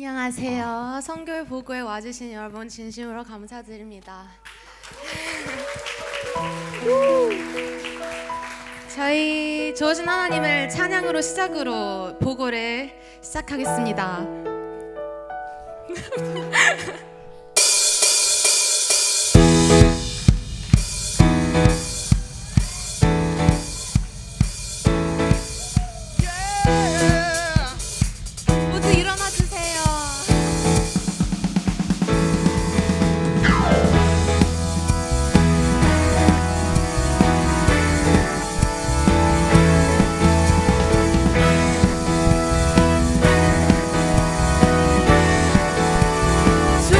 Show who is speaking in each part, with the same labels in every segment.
Speaker 1: 안녕하세요. 성교회 보고에 와주신 여러분 진심으로 감사드립니다. 저희 좋으신 하나님을 찬양으로 시작으로 보고를 시작하겠습니다. 모두 일어나 주세요. 주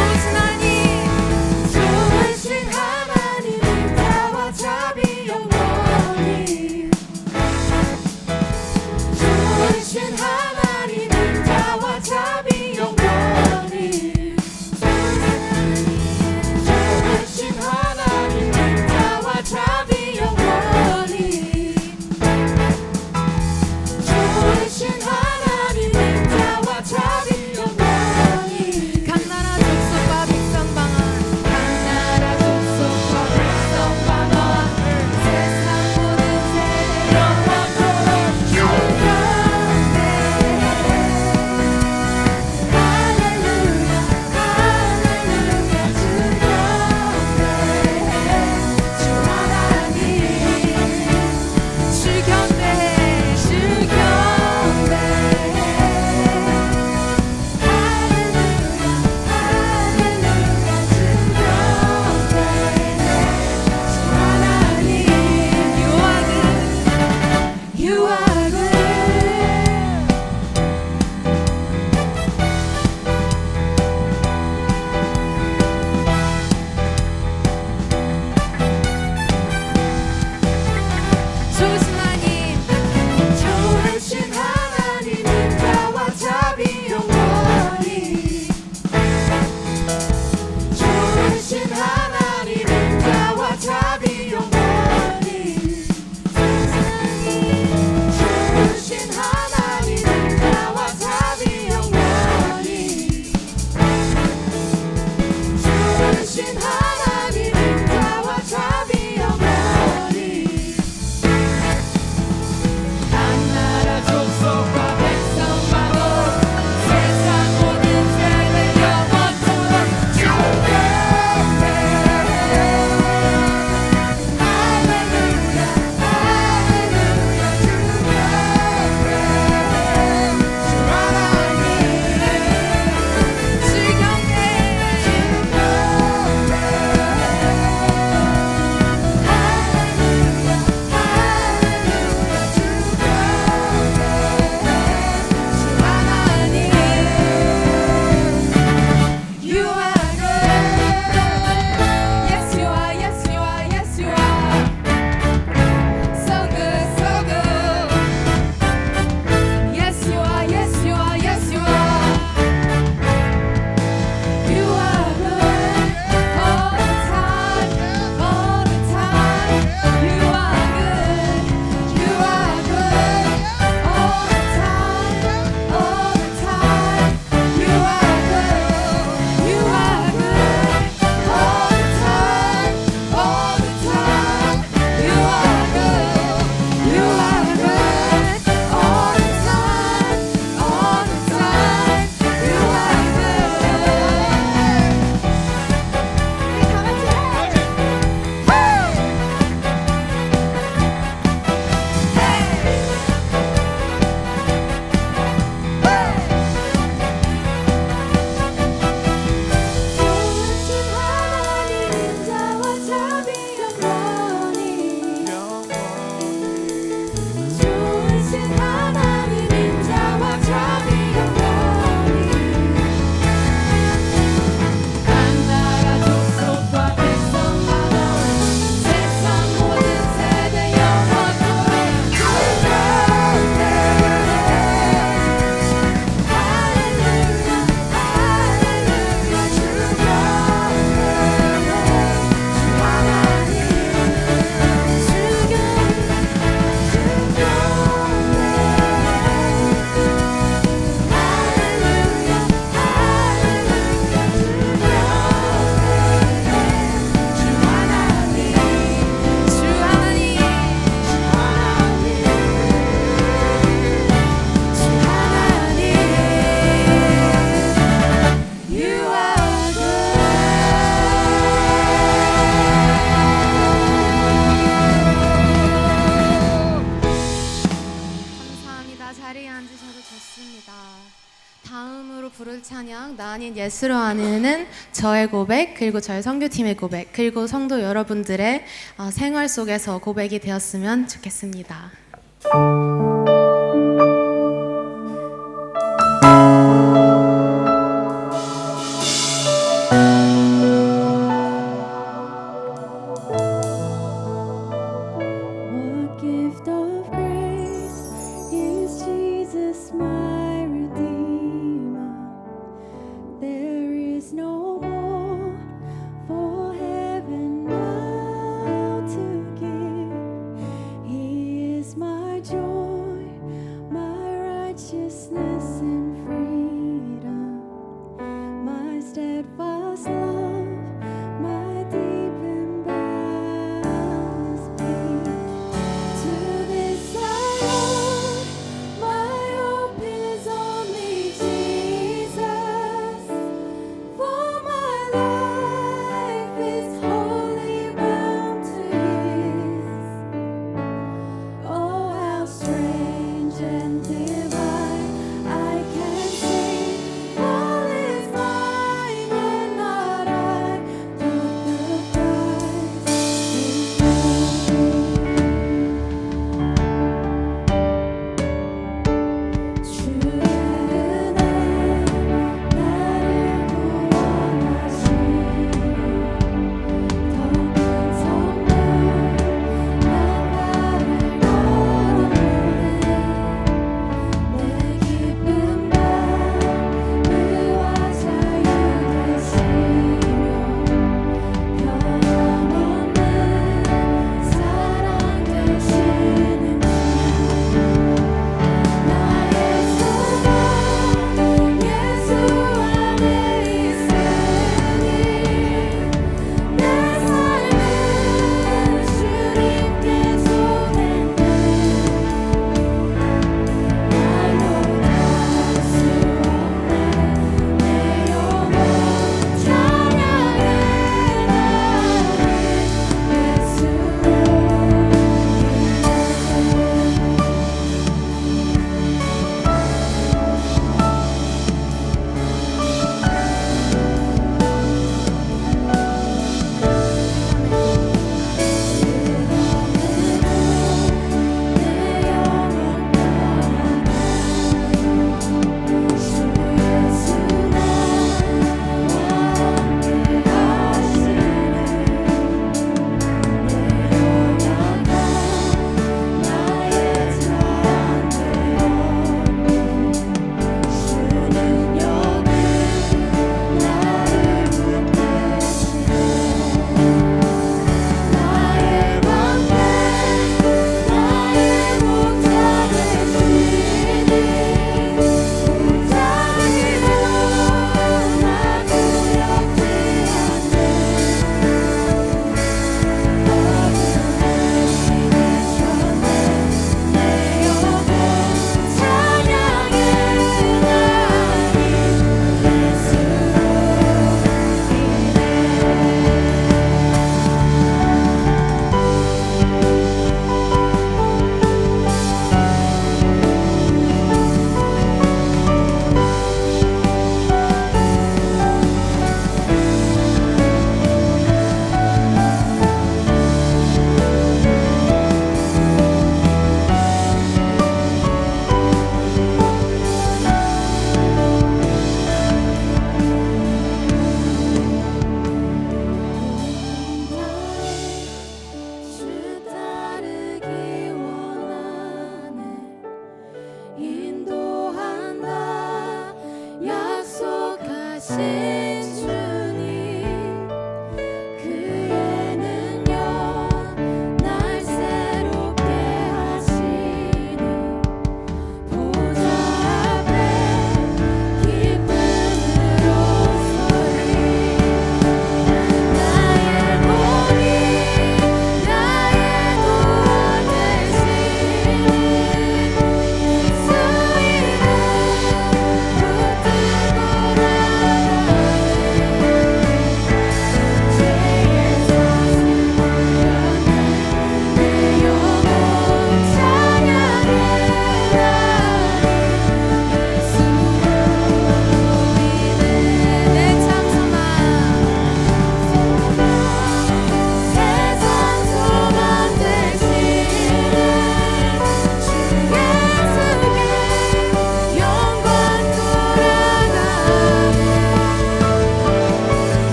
Speaker 1: 마지막으로 부를 찬양 나 아닌 예수로 아는 저의 고백, 그리고 저희 선교팀의 고백, 그리고 성도 여러분들의 생활 속에서 고백이 되었으면 좋겠습니다.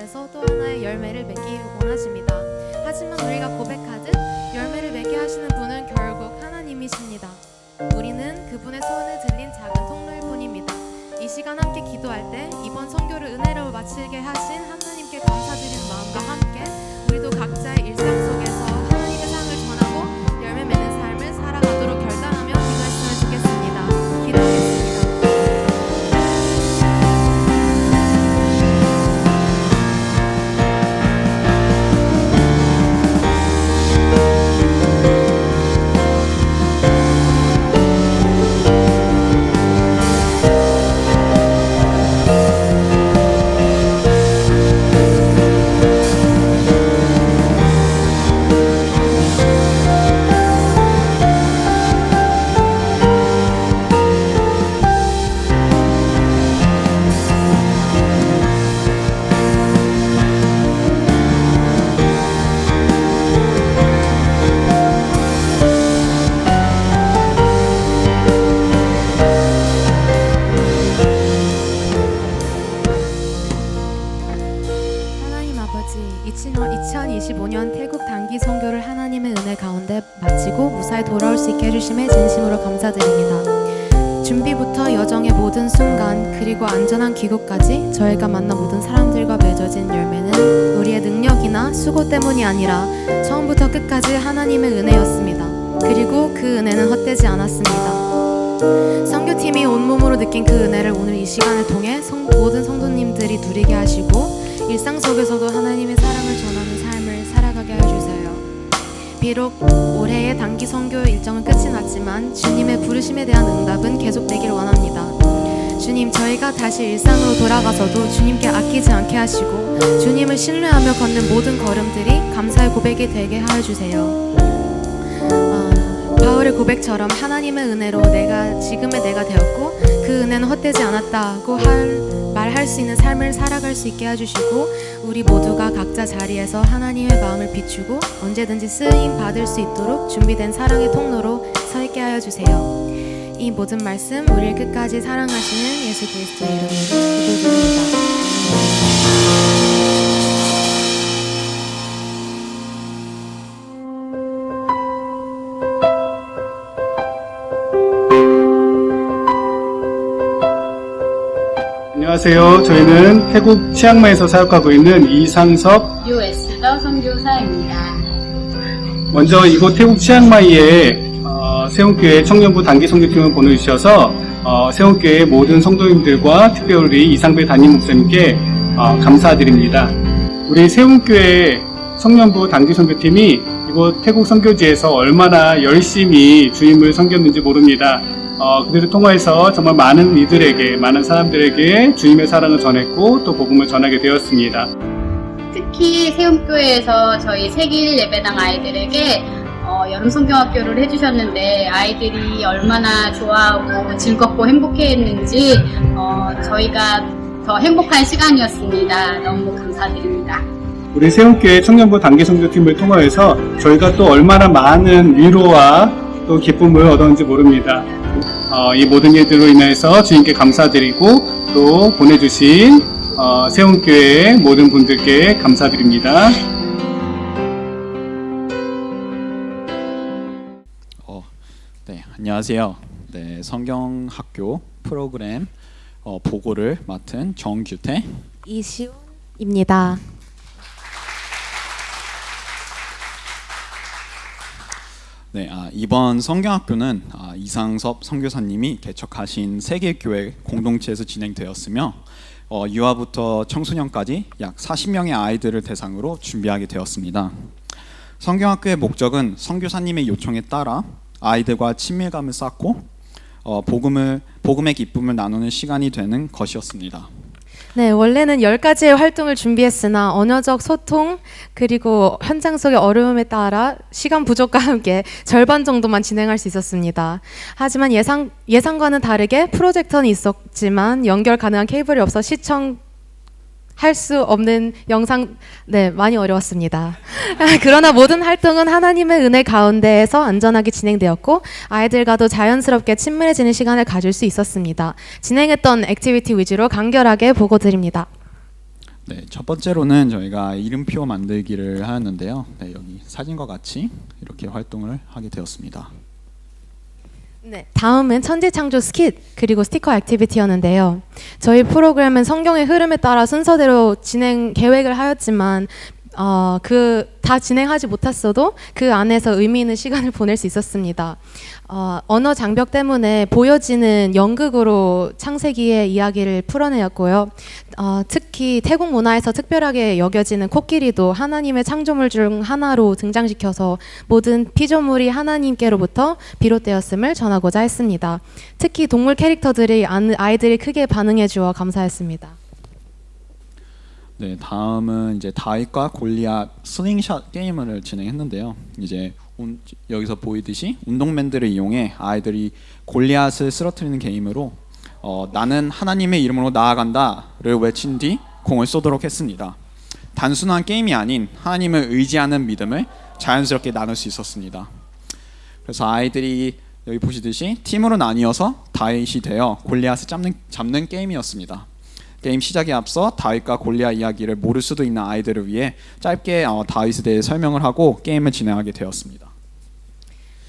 Speaker 1: 속에서 또 하나의 열매를 맺기 원하십니다. 하지만 우리가 고백하듯 열매를 맺게 하시는 분은 결국 하나님이십니다. 우리는 그분의 손을 들린 작은 통로일 뿐입니다. 이 시간 함께 기도할 때 이번 선교를 은혜로 마치게 하신 하나님께 감사드리는 마음과 함께 우리도 각자의 일상 속에서 하나님의 상을 전하고 열매 맺는 삶을 살아가도록 결단하며 기도했으면 좋겠습니다. 기도하겠습니다. 하나님 아버지, 2025년 태국 단기 선교를 하나님의 은혜 가운데 마치고 무사히 돌아올 수 있게 해주심에 진심으로 감사드립니다. 준비부터 여정의 모든 순간 그리고 안전한 귀국까지 저희가 만난 모든 사람들과 맺어진 열매는 우리의 능력이나 수고 때문이 아니라 처음부터 끝까지 하나님의 은혜였습니다. 그리고 그 은혜는 헛되지 않았습니다. 선교팀이 온몸으로 느낀 그 은혜를 오늘 이 시간을 통해 모든 성도님들이 누리게 하시고 일상 속에서도 하나님의 사랑을 전하는 삶을 살아가게 해주세요. 비록 올해의 단기 선교 일정은 끝이 났지만 주님의 부르심에 대한 응답은 계속되길 원합니다. 주님, 저희가 다시 일상으로 돌아가서도 주님께 아끼지 않게 하시고 주님을 신뢰하며 걷는 모든 걸음들이 감사의 고백이 되게 하여 주세요. 바울의 고백처럼 하나님의 은혜로 지금의 내가 되었고 그 은혜는 헛되지 않았다고 말할 수 있는 삶을 살아갈 수 있게 해주시고 우리 모두가 각자 자리에서 하나님의 마음을 비추고 언제든지 쓰임 받을 수 있도록 준비된 사랑의 통로로 서 있게 하여 주세요. 이 모든 말씀 우리를 끝까지 사랑하시는 예수 그리스도의 이름으로 기도드립니다.
Speaker 2: 안녕하세요. 저희는 태국 치앙마이에서 사역하고 있는 이상섭
Speaker 3: 유에스더 선교사입니다.
Speaker 2: 먼저 이곳 태국 치앙마이에 세운교회 청년부 단기 선교팀을 보내주셔서 세운교회 모든 성도님들과 특별히 이상배 담임 목사님께 감사드립니다. 우리 세운교회 청년부 단기 선교팀이 이곳 태국 선교지에서 얼마나 열심히 주님을 섬겼는지 모릅니다. 그들을 통해서 정말 많은 이들에게, 많은 사람들에게 주님의 사랑을 전했고 또 복음을 전하게 되었습니다.
Speaker 3: 특히 세움교회에서 저희 세길 예배당 아이들에게 여름 성경학교를 해주셨는데 아이들이 얼마나 좋아하고 즐겁고 행복해했는지 저희가 더 행복한 시간이었습니다. 너무 감사드립니다.
Speaker 2: 우리 세움교회 청년부 단기 선교팀을 통해서 저희가 또 얼마나 많은 위로와 또 기쁨을 얻었는지 모릅니다. 이 모든 일들로 인해서 주님께 감사드리고 또 보내주신 세움교회 모든 분들께 감사드립니다.
Speaker 4: 네, 안녕하세요. 네, 성경학교 프로그램 보고를 맡은 정규태
Speaker 1: 이시훈입니다.
Speaker 4: 네, 이번 성경학교는 이상섭 선교사님이 개척하신 세계교회 공동체에서 진행되었으며 유아부터 청소년까지 약 40명의 아이들을 대상으로 준비하게 되었습니다. 성경학교의 목적은 선교사님의 요청에 따라 아이들과 친밀감을 쌓고 복음의 기쁨을 나누는 시간이 되는 것이었습니다.
Speaker 1: 네, 원래는 10가지의 활동을 준비했으나 언어적 소통 그리고 현장 속의 어려움에 따라 시간 부족과 함께 절반 정도만 진행할 수 있었습니다. 하지만 예상과는 다르게 프로젝터는 있었지만 연결 가능한 케이블이 없어 할 수 없는 영상, 많이 어려웠습니다. 그러나 모든 활동은 하나님의 은혜 가운데에서 안전하게 진행되었고 아이들과도 자연스럽게 친밀해지는 시간을 가질 수 있었습니다. 진행했던 액티비티 위주로 간결하게 보고 드립니다.
Speaker 4: 네, 첫 번째로는 저희가 이름표 만들기를 하였는데요. 네, 여기 사진과 같이 이렇게 활동을 하게 되었습니다.
Speaker 1: 네, 다음은 천지창조 스킷 그리고 스티커 액티비티였는데요. 저희 프로그램은 성경의 흐름에 따라 순서대로 진행 계획을 하였지만 그 다 진행하지 못했어도 그 안에서 의미 있는 시간을 보낼 수 있었습니다. 언어 장벽 때문에 보여지는 연극으로 창세기의 이야기를 풀어내었고요. 특히 태국 문화에서 특별하게 여겨지는 코끼리도 하나님의 창조물 중 하나로 등장시켜서 모든 피조물이 하나님께로부터 비롯되었음을 전하고자 했습니다. 특히 동물 캐릭터들이 아이들이 크게 반응해 주어 감사했습니다.
Speaker 4: 네, 다음은 이제 다윗과 골리앗 슬링샷 게임을 진행했는데요. 이제 여기서 보이듯이 운동맨들을 이용해 아이들이 골리앗을 쓰러뜨리는 게임으로 나는 하나님의 이름으로 나아간다를 외친 뒤 공을 쏘도록 했습니다. 단순한 게임이 아닌 하나님을 의지하는 믿음을 자연스럽게 나눌 수 있었습니다. 그래서 아이들이 여기 보시듯이 팀으로 나뉘어서 다윗이 되어 골리앗을 잡는 게임이었습니다. 게임 시작에 앞서 다윗과 골리앗 이야기를 모를 수도 있는 아이들을 위해 짧게 다윗에 대해 설명을 하고 게임을 진행하게 되었습니다.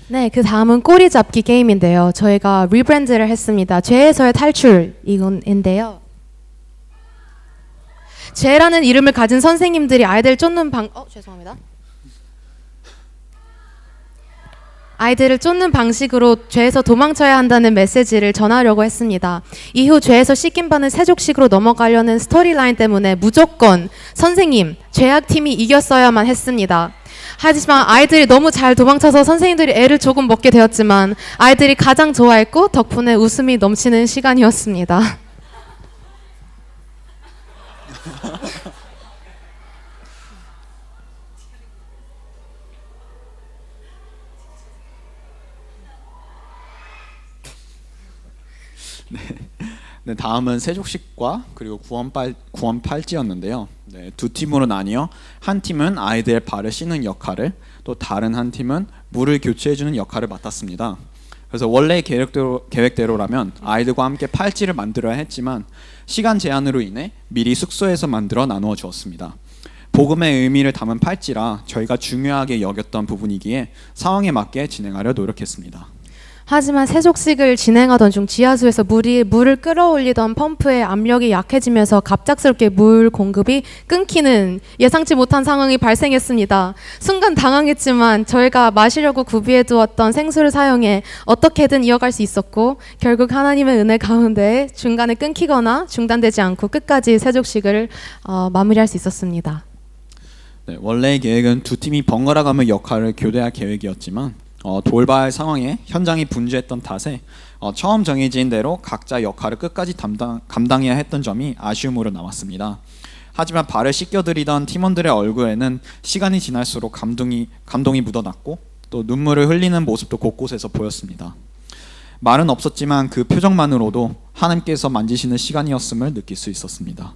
Speaker 1: 네, 그 다음은 꼬리 잡기 게임인데요. 저희가 리브랜드를 했습니다. 죄에서의 탈출 이건인데요. 죄라는 이름을 가진 선생님들이 아이들을 쫓는 아이들을 쫓는 방식으로 죄에서 도망쳐야 한다는 메시지를 전하려고 했습니다. 이후 죄에서 씻김받는 세족식으로 넘어가려는 스토리라인 때문에 무조건 선생님, 죄악팀이 이겼어야만 했습니다. 하지만 아이들이 너무 잘 도망쳐서 선생님들이 애를 조금 먹게 되었지만 아이들이 가장 좋아했고 덕분에 웃음이 넘치는 시간이었습니다.
Speaker 4: 네, 다음은 세족식과 그리고 구원팔찌였는데요. 네, 두 팀으로 나뉘어 한 팀은 아이들의 발을 씻는 역할을, 또 다른 한 팀은 물을 교체해주는 역할을 맡았습니다. 그래서 원래 계획대로라면 아이들과 함께 팔찌를 만들어야 했지만 시간 제한으로 인해 미리 숙소에서 만들어 나누어 주었습니다. 복음의 의미를 담은 팔찌라 저희가 중요하게 여겼던 부분이기에 상황에 맞게 진행하려 노력했습니다.
Speaker 1: 하지만 세족식을 진행하던 중 지하수에서 물을 끌어올리던 펌프의 압력이 약해지면서 갑작스럽게 물 공급이 끊기는 예상치 못한 상황이 발생했습니다. 순간 당황했지만 저희가 마시려고 구비해 두었던 생수를 사용해 어떻게든 이어갈 수 있었고 결국 하나님의 은혜 가운데 중간에 끊기거나 중단되지 않고 끝까지 세족식을 마무리할 수 있었습니다.
Speaker 4: 네, 원래 계획은 두 팀이 번갈아가며 역할을 교대할 계획이었지만 돌발 상황에 현장이 분주했던 탓에 처음 정해진 대로 각자 역할을 끝까지 감당해야 했던 점이 아쉬움으로 남았습니다. 하지만 발을 씻겨드리던 팀원들의 얼굴에는 시간이 지날수록 감동이 묻어났고 또 눈물을 흘리는 모습도 곳곳에서 보였습니다. 말은 없었지만 그 표정만으로도 하나님께서 만지시는 시간이었음을 느낄 수 있었습니다.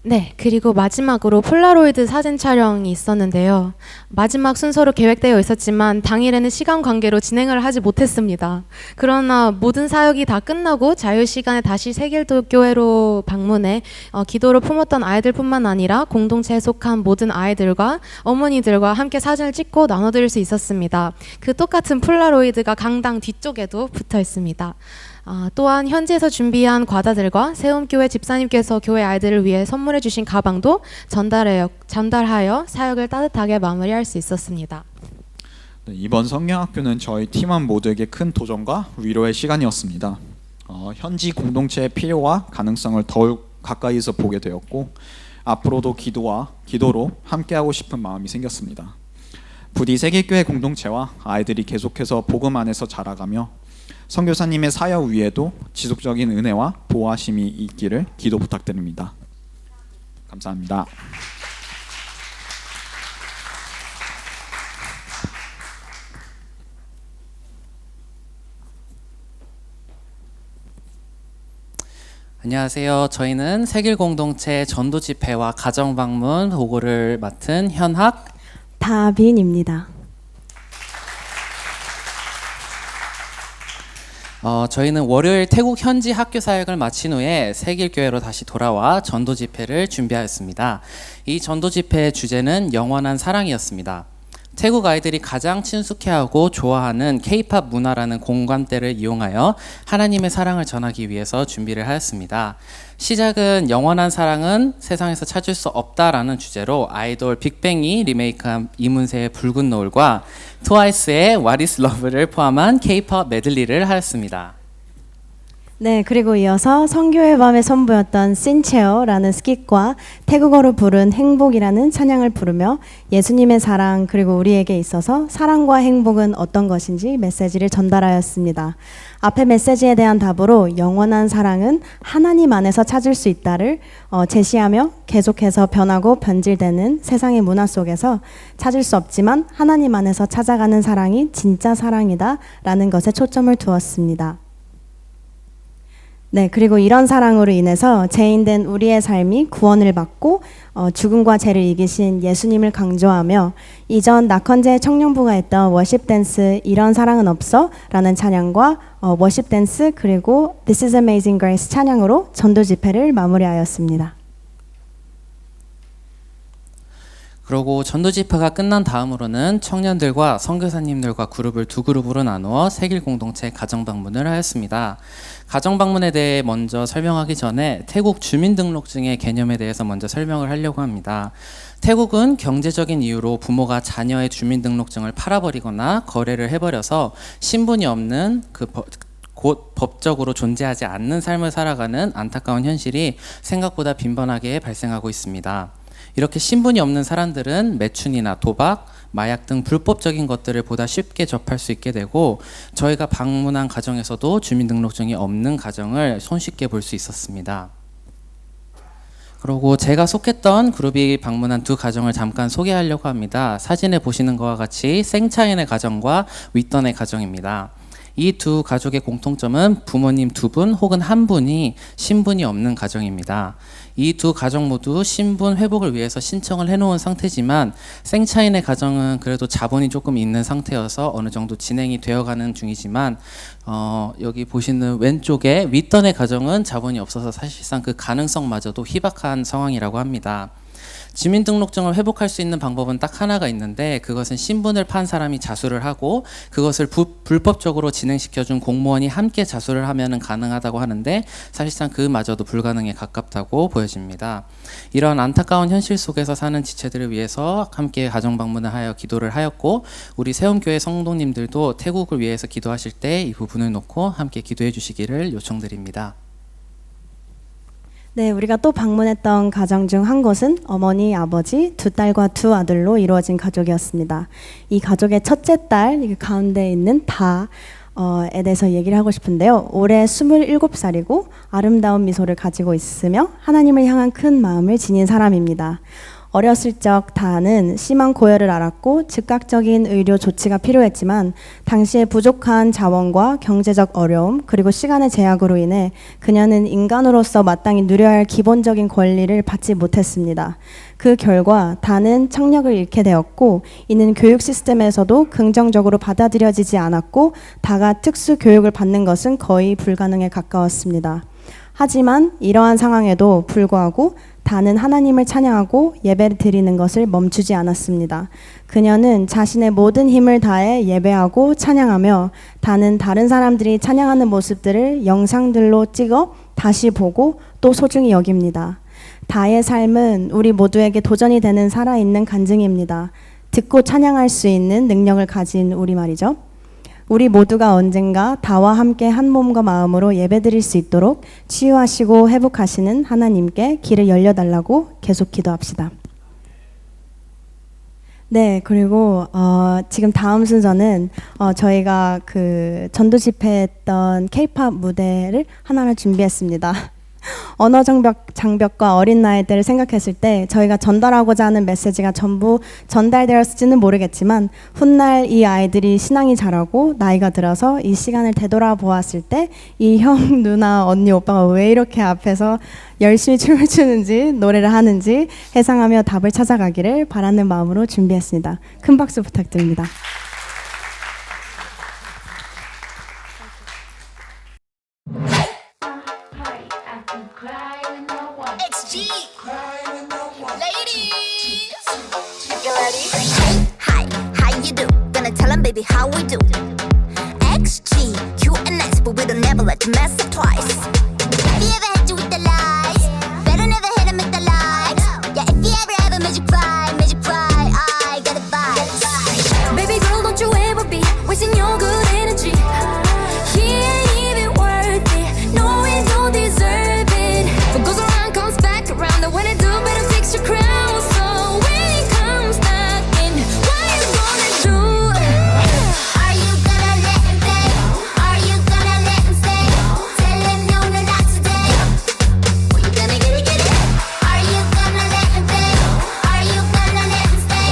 Speaker 1: 네, 그리고 마지막으로 폴라로이드 사진 촬영이 있었는데요. 마지막 순서로 계획되어 있었지만 당일에는 시간 관계로 진행을 하지 못했습니다. 그러나 모든 사역이 다 끝나고 자유시간에 다시 세길교회로 방문해 기도를 품었던 아이들뿐만 아니라 공동체에 속한 모든 아이들과 어머니들과 함께 사진을 찍고 나눠드릴 수 있었습니다. 그 똑같은 폴라로이드가 강당 뒤쪽에도 붙어 있습니다. 또한 현지에서 준비한 과자들과 세움교회 집사님께서 교회 아이들을 위해 선물해 주신 가방도 전달하여 사역을 따뜻하게 마무리할 수 있었습니다.
Speaker 4: 네, 이번 성경학교는 저희 팀원 모두에게 큰 도전과 위로의 시간이었습니다. 현지 공동체의 필요와 가능성을 더욱 가까이서 보게 되었고 앞으로도 기도로 함께하고 싶은 마음이 생겼습니다. 부디 세계교회 공동체와 아이들이 계속해서 복음 안에서 자라가며 선교사님의 사역 위에도 지속적인 은혜와 보호하심이 있기를 기도 부탁드립니다. 감사합니다.
Speaker 5: 안녕하세요. 저희는 세길공동체 전도집회와 가정방문 보고를 맡은 현학
Speaker 6: 다빈입니다.
Speaker 5: 저희는 월요일 태국 현지 학교 사역을 마친 후에 세길교회로 다시 돌아와 전도 집회를 준비하였습니다. 이 전도 집회의 주제는 영원한 사랑이었습니다. 태국 아이들이 가장 친숙해하고 좋아하는 K-팝 문화라는 공감대를 이용하여 하나님의 사랑을 전하기 위해서 준비를 하였습니다. 시작은 영원한 사랑은 세상에서 찾을 수 없다라는 주제로 아이돌 빅뱅이 리메이크한 이문세의 붉은 노을과 트와이스의 What is Love를 포함한 K-팝 메들리를 하였습니다.
Speaker 6: 네, 그리고 이어서 성교의 밤에 선보였던 신체어라는 스킷과 태국어로 부른 행복이라는 찬양을 부르며 예수님의 사랑 그리고 우리에게 있어서 사랑과 행복은 어떤 것인지 메시지를 전달하였습니다. 앞에 메시지에 대한 답으로 영원한 사랑은 하나님 안에서 찾을 수 있다를 제시하며 계속해서 변하고 변질되는 세상의 문화 속에서 찾을 수 없지만 하나님 안에서 찾아가는 사랑이 진짜 사랑이다 라는 것에 초점을 두었습니다. 네, 그리고 이런 사랑으로 인해서 죄인된 우리의 삶이 구원을 받고 죽음과 죄를 이기신 예수님을 강조하며 이전 낙헌제 청년부가 했던 워십 댄스 이런 사랑은 없어 라는 찬양과 워십 댄스 그리고 This is Amazing Grace 찬양으로 전도 집회를 마무리하였습니다.
Speaker 5: 그리고 전도 집회가 끝난 다음으로는 청년들과 선교사님들과 그룹을 두 그룹으로 나누어 세길 공동체 가정 방문을 하였습니다. 가정 방문에 대해 먼저 설명하기 전에 태국 주민등록증의 개념에 대해서 먼저 설명을 하려고 합니다. 태국은 경제적인 이유로 부모가 자녀의 주민등록증을 팔아버리거나 거래를 해버려서 신분이 없는 곧 법적으로 존재하지 않는 삶을 살아가는 안타까운 현실이 생각보다 빈번하게 발생하고 있습니다. 이렇게 신분이 없는 사람들은 매춘이나 도박, 마약 등 불법적인 것들을 보다 쉽게 접할 수 있게 되고 저희가 방문한 가정에서도 주민등록증이 없는 가정을 손쉽게 볼 수 있었습니다. 그리고 제가 속했던 그룹이 방문한 두 가정을 잠깐 소개하려고 합니다. 사진에 보시는 것과 같이 생차인의 가정과 윗던의 가정입니다. 이 두 가족의 공통점은 부모님 두 분 혹은 한 분이 신분이 없는 가정입니다. 이 두 가정 모두 신분 회복을 위해서 신청을 해놓은 상태지만 생차인의 가정은 그래도 자본이 조금 있는 상태여서 어느 정도 진행이 되어가는 중이지만 여기 보시는 왼쪽에 윗던의 가정은 자본이 없어서 사실상 그 가능성마저도 희박한 상황이라고 합니다. 주민등록증을 회복할 수 있는 방법은 딱 하나가 있는데 그것은 신분을 판 사람이 자수를 하고 그것을 불법적으로 진행시켜준 공무원이 함께 자수를 하면 가능하다고 하는데 사실상 그마저도 불가능에 가깝다고 보여집니다. 이런 안타까운 현실 속에서 사는 지체들을 위해서 함께 가정방문을 하여 기도를 하였고 우리 세움교회 성도님들도 태국을 위해서 기도하실 때 이 부분을 놓고 함께 기도해 주시기를 요청드립니다.
Speaker 6: 네, 우리가 또 방문했던 가정 중 한 곳은 어머니, 아버지, 두 딸과 두 아들로 이루어진 가족이었습니다. 이 가족의 첫째 딸, 가운데 있는 다에 대해서 얘기를 하고 싶은데요. 올해 27살이고 아름다운 미소를 가지고 있으며 하나님을 향한 큰 마음을 지닌 사람입니다. 어렸을 적 다는 심한 고열을 앓았고 즉각적인 의료 조치가 필요했지만 당시에 부족한 자원과 경제적 어려움 그리고 시간의 제약으로 인해 그녀는 인간으로서 마땅히 누려야 할 기본적인 권리를 받지 못했습니다. 그 결과 다는 청력을 잃게 되었고 이는 교육 시스템에서도 긍정적으로 받아들여지지 않았고 다가 특수 교육을 받는 것은 거의 불가능에 가까웠습니다. 하지만 이러한 상황에도 불구하고 다는 하나님을 찬양하고 예배를 드리는 것을 멈추지 않았습니다. 그녀는 자신의 모든 힘을 다해 예배하고 찬양하며 다는 다른 사람들이 찬양하는 모습들을 영상들로 찍어 다시 보고 또 소중히 여깁니다. 다의 삶은 우리 모두에게 도전이 되는 살아있는 간증입니다. 듣고 찬양할 수 있는 능력을 가진 우리말이죠. 우리 모두가 언젠가 다와 함께 한 몸과 마음으로 예배드릴 수 있도록 치유하시고 회복하시는 하나님께 길을 열려달라고 계속 기도합시다. 네, 그리고 지금 다음 순서는 저희가 그 전도 집회했던 K-팝 무대를 하나를 준비했습니다. 언어 장벽과 어린 나이들을 생각했을 때 저희가 전달하고자 하는 메시지가 전부 전달되었을지는 모르겠지만 훗날 이 아이들이 신앙이 자라고 나이가 들어서 이 시간을 되돌아보았을 때 이 형, 누나, 언니, 오빠가 왜 이렇게 앞에서 열심히 춤을 추는지 노래를 하는지 회상하며 답을 찾아가기를 바라는 마음으로 준비했습니다. 큰 박수 부탁드립니다.
Speaker 7: baby, how we do? XG, QNX, but we don't never let you mess up twice. Have you ever had you with the lies? Better never hit him with the lies. Yeah, if you ever have a magic fly, I got it vibes. Baby girl, don't you ever be wasting your good energy. He ain't even worth it. No, we don't deserve it. What goes around comes back around. And when it do, better fix your crown. So when it comes knocking, what you gonna do? Are you gonna let him stay? Are you gonna let him stay? Tell him no, no, not today. Or you gonna get it? Are you gonna let him stay? Are you gonna let him stay?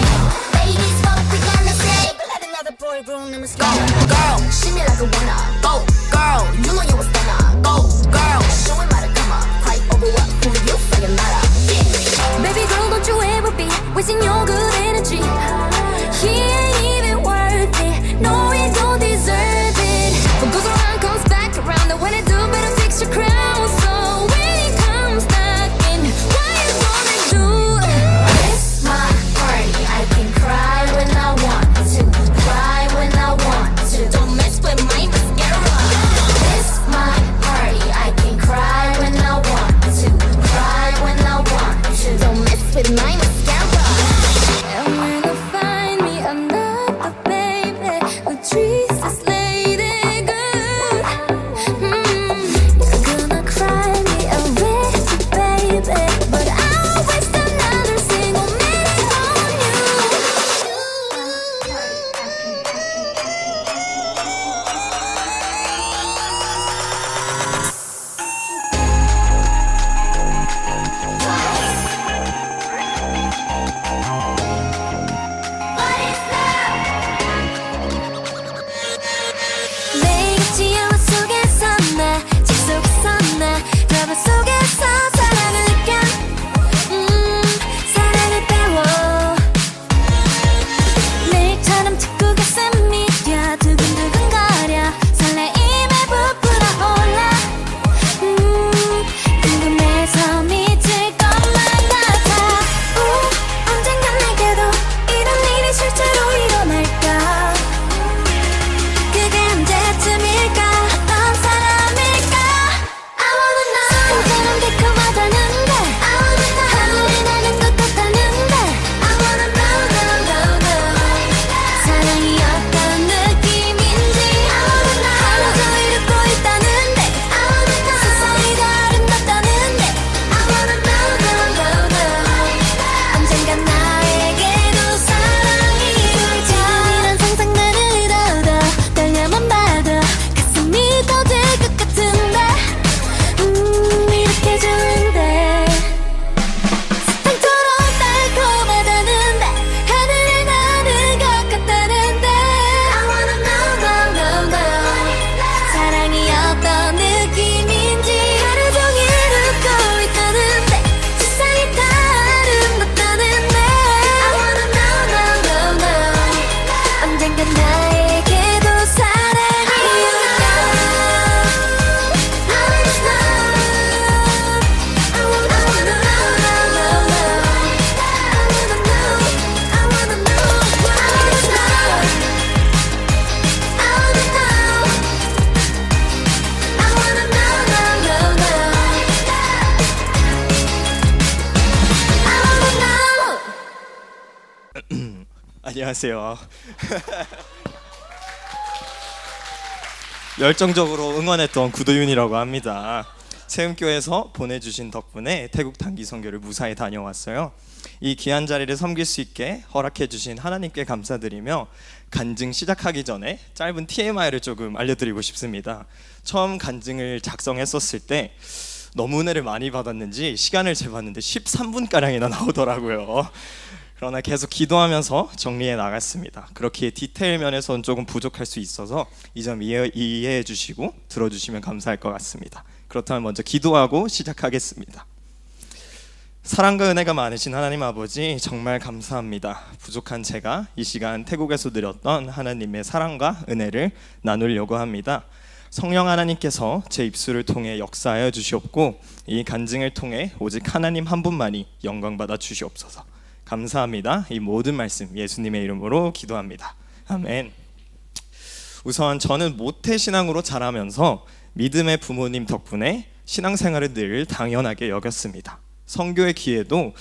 Speaker 7: Ladies, what we gonna say? Let another boy ruin him. Go, girl, shimmy like a winner. Go, girl, you know you a stunner. Go, girl, show him how to come up. Cry over what? Who you saying not up? Baby girl, don't you ever be wasting your good energy. He ain't even worth it. No, he don't deserve it. What goes around comes back around. And when it do, better fix your crown. So when it comes knocking, what you gonna do? It's my party. I can cry when I want to. Cry when I want to. Don't mess with my mascara. It's my party. I can cry when I want to. Cry when I want to. Don't mess with my mascara. And when you find me another baby who treats this lady good, you're gonna cry me a river, baby. But I'll waste another single minute on you. 내가 지하와 속에서 나, 집 속에서 나, 드라마 속에서 사랑을 느껴. 사랑을 배워. 내일처럼 자꾸 가슴이 뛰어 두근두근거려. 설레임에 부풀어 올라. 궁금해서 미칠 것만 같아. 언젠간 내게도 이런 일이 실제로 일어날까? 그게 언제쯤일까? 어떤 사람일까? I wanna know. 언제는 달콤하다는데 I wanna know. 하늘이 나는 것 같다는데 I wanna know, know, know, know. 사랑이 어떤 느낌인지 I wanna know. 하나도 이루고 있다는데 I wanna know. 세상이 더 아름답다는데 I wanna know, know, know, know. 언젠간 나에게도 사랑이 올지. 이런 상상만을 더더 떨려만 봐도 가슴이 터질 것 같은데 이렇게 좋은데 사탕처럼 달콤하다는데 하늘을 나는 것 같다는데 I wanna know, know, know, know. 사랑이 어떤 느낌인지 하루 종일 웃고 있다는데 세상이 다 아름답다는데 I wanna know, know, know, know. 언젠간 나에게도 사랑이 올까? I wanna know. I wanna know, know, know, know. I wanna know. I wanna know. I wanna know. I wanna know. I wanna know, know, know, know. I wanna know.
Speaker 8: 안녕하세요. 열정적으로 응원했던 구도윤이라고 합니다. 세움교회에서 보내주신 덕분에 태국 단기 선교를 무사히 다녀왔어요. 이 귀한 자리를 섬길 수 있게 허락해주신 하나님께 감사드리며 간증 시작하기 전에 짧은 TMI를 조금 알려드리고 싶습니다. 처음 간증을 작성했었을 때 너무 은혜를 많이 받았는지 시간을 재봤는데 13분가량이나 나오더라고요. 그러나 계속 기도하면서 정리해 나갔습니다. 그렇게 디테일 면에서는 조금 부족할 수 있어서 이 점 이해해 주시고 들어주시면 감사할 것 같습니다. 그렇다면 먼저 기도하고 시작하겠습니다. 사랑과 은혜가 많으신 하나님 아버지, 정말 감사합니다. 부족한 제가 이 시간 태국에서 드렸던 하나님의 사랑과 은혜를 나누려고 합니다. 성령 하나님께서 제 입술을 통해 역사하여 주시옵고 이 간증을 통해 오직 하나님 한 분만이 영광 받아 주시옵소서. 감사합니다. 이 모든 말씀 예수님의 이름으로 기도합니다. 아멘. 우선 저는 모태신앙으로 자라면서 믿음의 부모님 덕분에 신앙생활을 늘 당연하게 여겼습니다. 선교의 기회도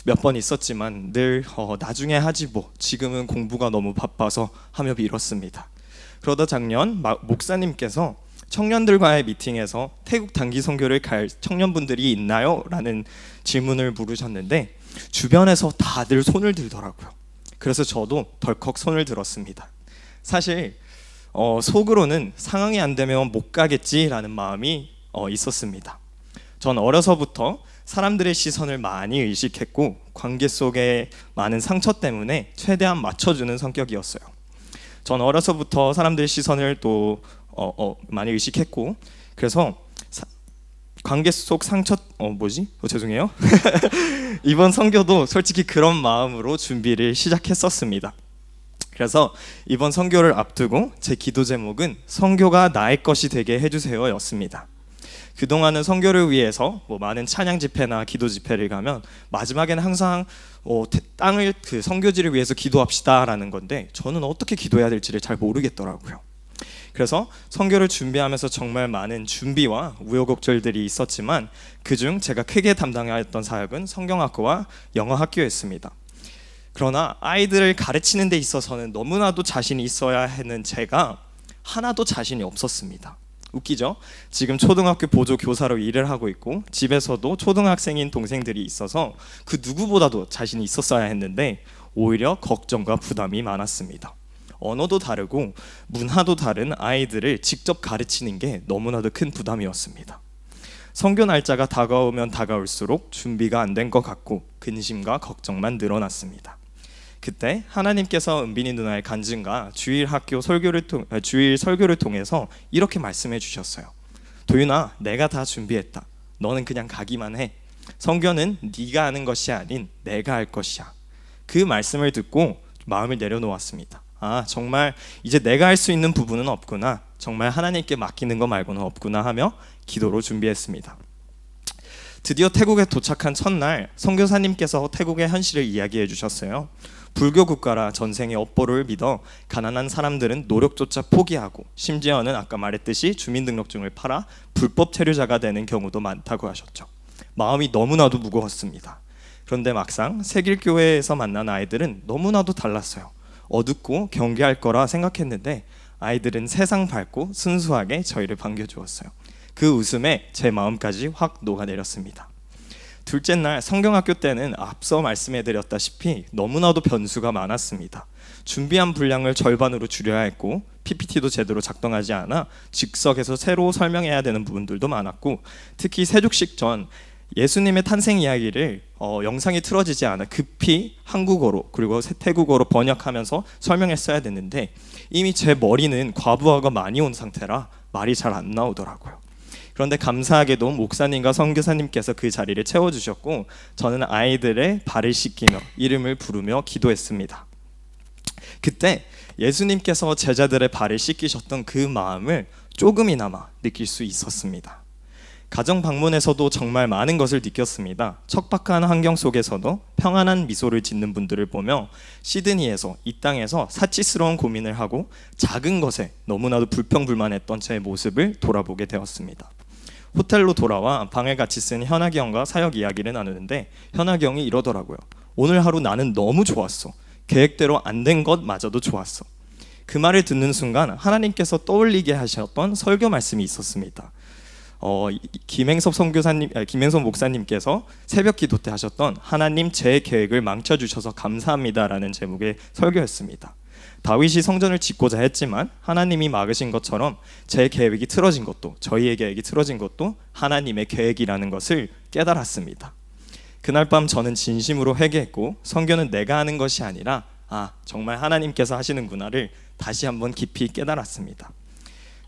Speaker 8: 몇 번 있었지만 늘 나중에 하지 뭐, 지금은 공부가 너무 바빠서 하며 미뤘습니다. 그러다 작년 목사님께서 청년들과의 미팅에서 태국 단기 선교를 갈 청년분들이 있나요? 라는 질문을 물으셨는데 주변에서 다들 손을 들더라고요. 그래서 저도 덜컥 손을 들었습니다. 사실 속으로는 상황이 안 되면 못 가겠지라는 마음이 있었습니다. 전 어려서부터 사람들의 시선을 많이 의식했고 관계 속에 많은 상처 때문에 최대한 맞춰주는 성격이었어요. 전 어려서부터 사람들의 시선을 또 많이 의식했고 그래서 관계 속 상처 죄송해요. 이번 선교도 솔직히 그런 마음으로 준비를 시작했었습니다. 그래서 이번 선교를 앞두고 제 기도 제목은 선교가 나의 것이 되게 해주세요였습니다. 그동안은 선교를 위해서 많은 찬양 집회나 기도 집회를 가면 마지막에는 항상 땅을 그 선교지를 위해서 기도합시다라는 건데 저는 어떻게 기도해야 될지를 잘 모르겠더라고요. 그래서 선교를 준비하면서 정말 많은 준비와 우여곡절들이 있었지만 그중 제가 크게 담당하였던 사역은 성경학교와 영어학교였습니다. 그러나 아이들을 가르치는 데 있어서는 너무나도 자신이 있어야 하는 제가 하나도 자신이 없었습니다. 웃기죠? 지금 초등학교 보조 교사로 일을 하고 있고 집에서도 초등학생인 동생들이 있어서 그 누구보다도 자신이 있었어야 했는데 오히려 걱정과 부담이 많았습니다. 언어도 다르고 문화도 다른 아이들을 직접 가르치는 게 너무나도 큰 부담이었습니다. 선교 날짜가 다가오면 다가올수록 준비가 안 된 것 같고 근심과 걱정만 늘어났습니다. 그때 하나님께서 은빈이 누나의 간증과 주일 설교를 통해서 이렇게 말씀해 주셨어요. 도윤아, 내가 다 준비했다. 너는 그냥 가기만 해. 선교는 네가 하는 것이 아닌 내가 할 것이야. 그 말씀을 듣고 마음을 내려놓았습니다. 아, 정말 이제 내가 할 수 있는 부분은 없구나. 정말 하나님께 맡기는 거 말고는 없구나 하며 기도로 준비했습니다. 드디어 태국에 도착한 첫날 선교사님께서 태국의 현실을 이야기해 주셨어요. 불교 국가라 전생의 업보를 믿어 가난한 사람들은 노력조차 포기하고 심지어는 아까 말했듯이 주민등록증을 팔아 불법 체류자가 되는 경우도 많다고 하셨죠. 마음이 너무나도 무거웠습니다. 그런데 막상 세길교회에서 만난 아이들은 너무나도 달랐어요. 어둡고 경계할 거라 생각했는데 아이들은 세상 밝고 순수하게 저희를 반겨주었어요. 그 웃음에 제 마음까지 확 녹아내렸습니다. 둘째 날 성경학교 때는 앞서 말씀해드렸다시피 너무나도 변수가 많았습니다. 준비한 분량을 절반으로 줄여야 했고 PPT도 제대로 작동하지 않아 즉석에서 새로 설명해야 되는 부분들도 많았고 특히 세족식 전 예수님의 탄생 이야기를 영상이 틀어지지 않아 급히 한국어로 그리고 태국어로 번역하면서 설명했어야 됐는데 이미 제 머리는 과부하가 많이 온 상태라 말이 잘 안 나오더라고요. 그런데 감사하게도 목사님과 선교사님께서 그 자리를 채워주셨고 저는 아이들의 발을 씻기며 이름을 부르며 기도했습니다. 그때 예수님께서 제자들의 발을 씻기셨던 그 마음을 조금이나마 느낄 수 있었습니다. 가정 방문에서도 정말 많은 것을 느꼈습니다. 척박한 환경 속에서도 평안한 미소를 짓는 분들을 보며 시드니에서 이 땅에서 사치스러운 고민을 하고 작은 것에 너무나도 불평불만했던 제 모습을 돌아보게 되었습니다. 호텔로 돌아와 방을 같이 쓴 현학이 형과 사역 이야기를 나누는데 현학이 형이 이러더라고요. 오늘 하루 나는 너무 좋았어. 계획대로 안 된 것마저도 좋았어. 그 말을 듣는 순간 하나님께서 떠올리게 하셨던 설교 말씀이 있었습니다. 김행섭 목사님께서 새벽 기도 때 하셨던 하나님 제 계획을 망쳐주셔서 감사합니다라는 제목의 설교였습니다. 다윗이 성전을 짓고자 했지만 하나님이 막으신 것처럼 제 계획이 틀어진 것도 저희의 계획이 틀어진 것도 하나님의 계획이라는 것을 깨달았습니다. 그날 밤 저는 진심으로 회개했고 선교는 내가 하는 것이 아니라 정말 하나님께서 하시는구나를 다시 한번 깊이 깨달았습니다.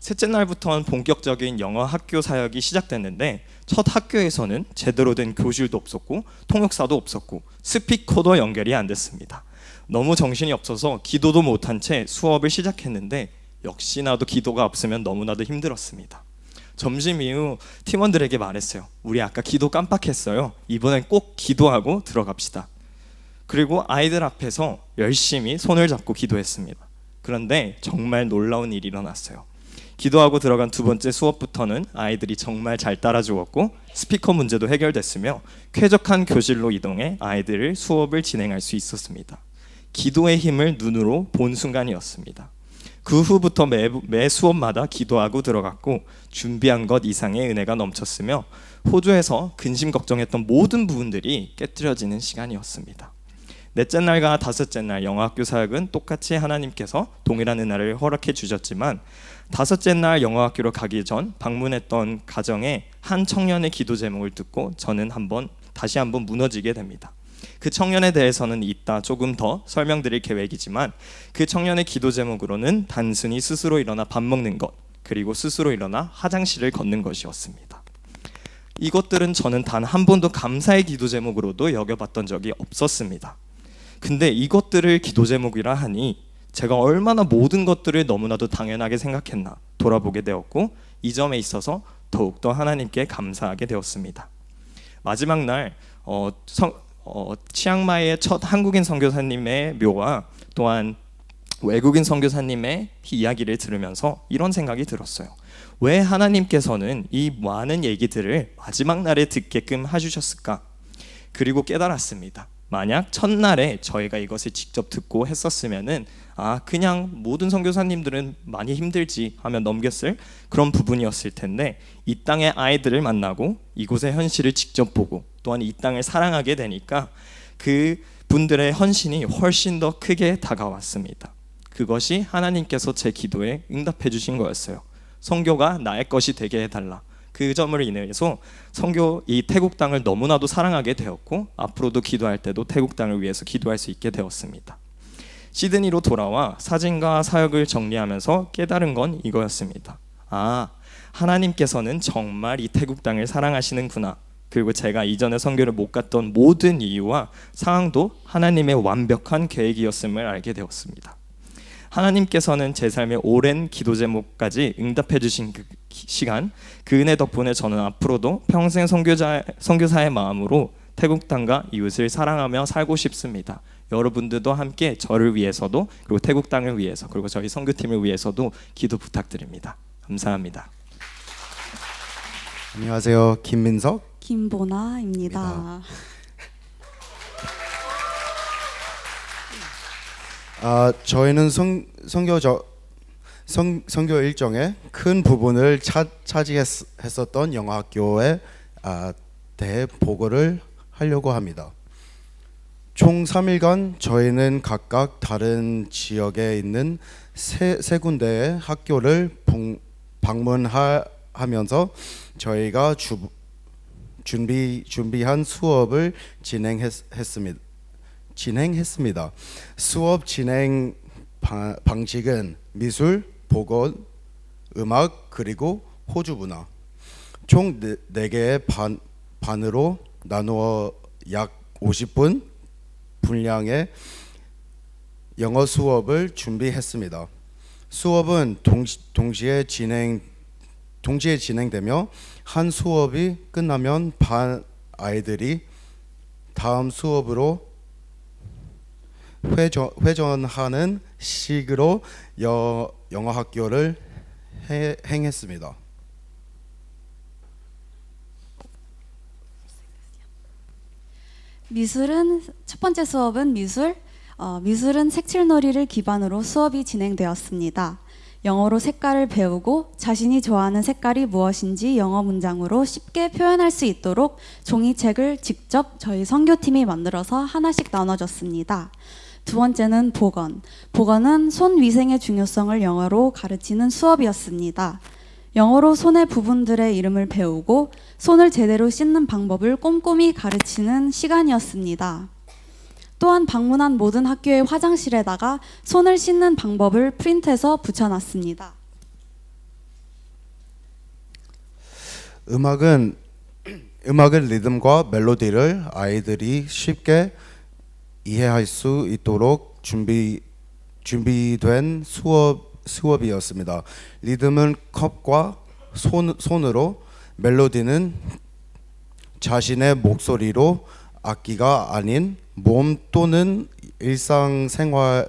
Speaker 8: 셋째 날부터는 본격적인 영어 학교 사역이 시작됐는데 첫 학교에서는 제대로 된 교실도 없었고 통역사도 없었고 스피커도 연결이 안 됐습니다. 너무 정신이 없어서 기도도 못한 채 수업을 시작했는데 역시나도 기도가 없으면 너무나도 힘들었습니다. 점심 이후 팀원들에게 말했어요. 우리 아까 기도 깜빡했어요. 이번엔 꼭 기도하고 들어갑시다. 그리고 아이들 앞에서 열심히 손을 잡고 기도했습니다. 그런데 정말 놀라운 일이 일어났어요. 기도하고 들어간 두 번째 수업부터는 아이들이 정말 잘 따라주었고 스피커 문제도 해결됐으며 쾌적한 교실로 이동해 아이들을 수업을 진행할 수 있었습니다. 기도의 힘을 눈으로 본 순간이었습니다. 그 후부터 매 수업마다 기도하고 들어갔고 준비한 것 이상의 은혜가 넘쳤으며 호주에서 근심 걱정했던 모든 부분들이 깨트려지는 시간이었습니다. 넷째 날과 다섯째 날 영어학교 사역은 똑같이 하나님께서 동일한 은혜를 허락해 주셨지만 다섯째 날 영어학교로 가기 전 방문했던 가정에 한 청년의 기도 제목을 듣고 저는 다시 한번 무너지게 됩니다. 그 청년에 대해서는 이따 조금 더 설명드릴 계획이지만 그 청년의 기도 제목으로는 단순히 스스로 일어나 밥 먹는 것 그리고 스스로 일어나 화장실을 걷는 것이었습니다. 이것들은 저는 단 한 번도 감사의 기도 제목으로도 여겨봤던 적이 없었습니다. 근데 이것들을 기도 제목이라 하니 제가 얼마나 모든 것들을 너무나도 당연하게 생각했나 돌아보게 되었고 이 점에 있어서 더욱더 하나님께 감사하게 되었습니다. 마지막 날 치앙마이의 첫 한국인 선교사님의 묘와 또한 외국인 선교사님의 이야기를 들으면서 이런 생각이 들었어요. 왜 하나님께서는 이 많은 얘기들을 마지막 날에 듣게끔 해주셨을까? 그리고 깨달았습니다. 만약 첫날에 저희가 이것을 직접 듣고 했었으면은 그냥 모든 선교사님들은 많이 힘들지 하면 넘겼을 그런 부분이었을 텐데 이 땅의 아이들을 만나고 이곳의 현실을 직접 보고 또한 이 땅을 사랑하게 되니까 그 분들의 헌신이 훨씬 더 크게 다가왔습니다. 그것이 하나님께서 제 기도에 응답해 주신 거였어요. 선교가 나의 것이 되게 해달라. 그 점을 인해서 이 태국 땅을 너무나도 사랑하게 되었고 앞으로도 기도할 때도 태국 땅을 위해서 기도할 수 있게 되었습니다. 시드니로 돌아와 사진과 사역을 정리하면서 깨달은 건 이거였습니다. 하나님께서는 정말 이 태국 땅을 사랑하시는구나. 그리고 제가 이전에 선교를 못 갔던 모든 이유와 상황도 하나님의 완벽한 계획이었음을 알게 되었습니다. 하나님께서는 제 삶의 오랜 기도 제목까지 응답해 주신 그 시간, 그 은혜 덕분에 저는 앞으로도 평생 선교사의 마음으로 태국 땅과 이웃을 사랑하며 살고 싶습니다. 여러분들도 함께 저를 위해서도 그리고 태국 땅을 위해서 그리고 저희 선교팀을 위해서도 기도 부탁드립니다. 감사합니다.
Speaker 9: 안녕하세요. 김민석,
Speaker 10: 김보나입니다.
Speaker 9: 저희는 선교 일정의 큰 부분을 차지했었던 영어학교에 대해 보고를 하려고 합니다. 총 3일간 저희는 각각 다른 지역에 있는 세 군데의 학교를 방문하면서 저희가 준비한 수업을 진행했습니다. 수업 진행 방식은 미술, 보건, 음악, 그리고 호주 문화 총 4개의 반으로 나누어 약 50분 분량의 영어 수업을 준비했습니다. 수업은 동시에 진행되며 한 수업이 끝나면 반 아이들이 다음 수업으로 회전하는 식으로 영어 학교를 행했습니다.
Speaker 10: 미술은 첫 번째 수업은 미술은 색칠놀이를 기반으로 수업이 진행되었습니다. 영어로 색깔을 배우고 자신이 좋아하는 색깔이 무엇인지 영어 문장으로 쉽게 표현할 수 있도록 종이책을 직접 저희 선교팀이 만들어서 하나씩 나눠줬습니다. 두 번째는 보건은 손 위생의 중요성을 영어로 가르치는 수업이었습니다. 영어로 손의 부분들의 이름을 배우고 손을 제대로 씻는 방법을 꼼꼼히 가르치는 시간이었습니다. 또한 방문한 모든 학교의 화장실에다가 손을 씻는 방법을 프린트해서 붙여놨습니다.
Speaker 9: 음악은 리듬과 멜로디를 아이들이 쉽게 이해할 수 있도록 준비된 수업이었습니다. 리듬은 컵과 손으로, 멜로디는 자신의 목소리로 악기가 아닌 몸 또는 일상생활에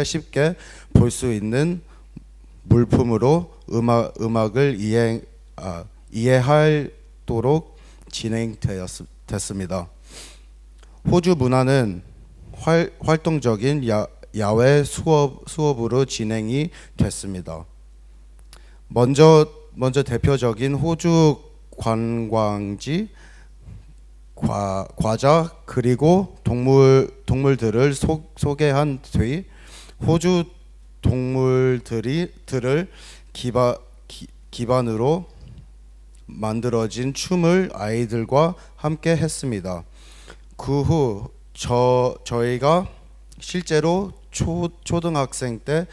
Speaker 9: 쉽게 볼 수 있는 물품으로 음악을 이해하도록 진행됐습니다. 호주 문화는 활동적인 야외 수업으로 진행이 됐습니다. 먼저 대표적인 호주 관광지, 과자 그리고 동물들을 소개한 뒤 호주 동물들을 기반으로 만들어진 춤을 아이들과 함께 했습니다. 그 후 저희가 실제로 초등학생 때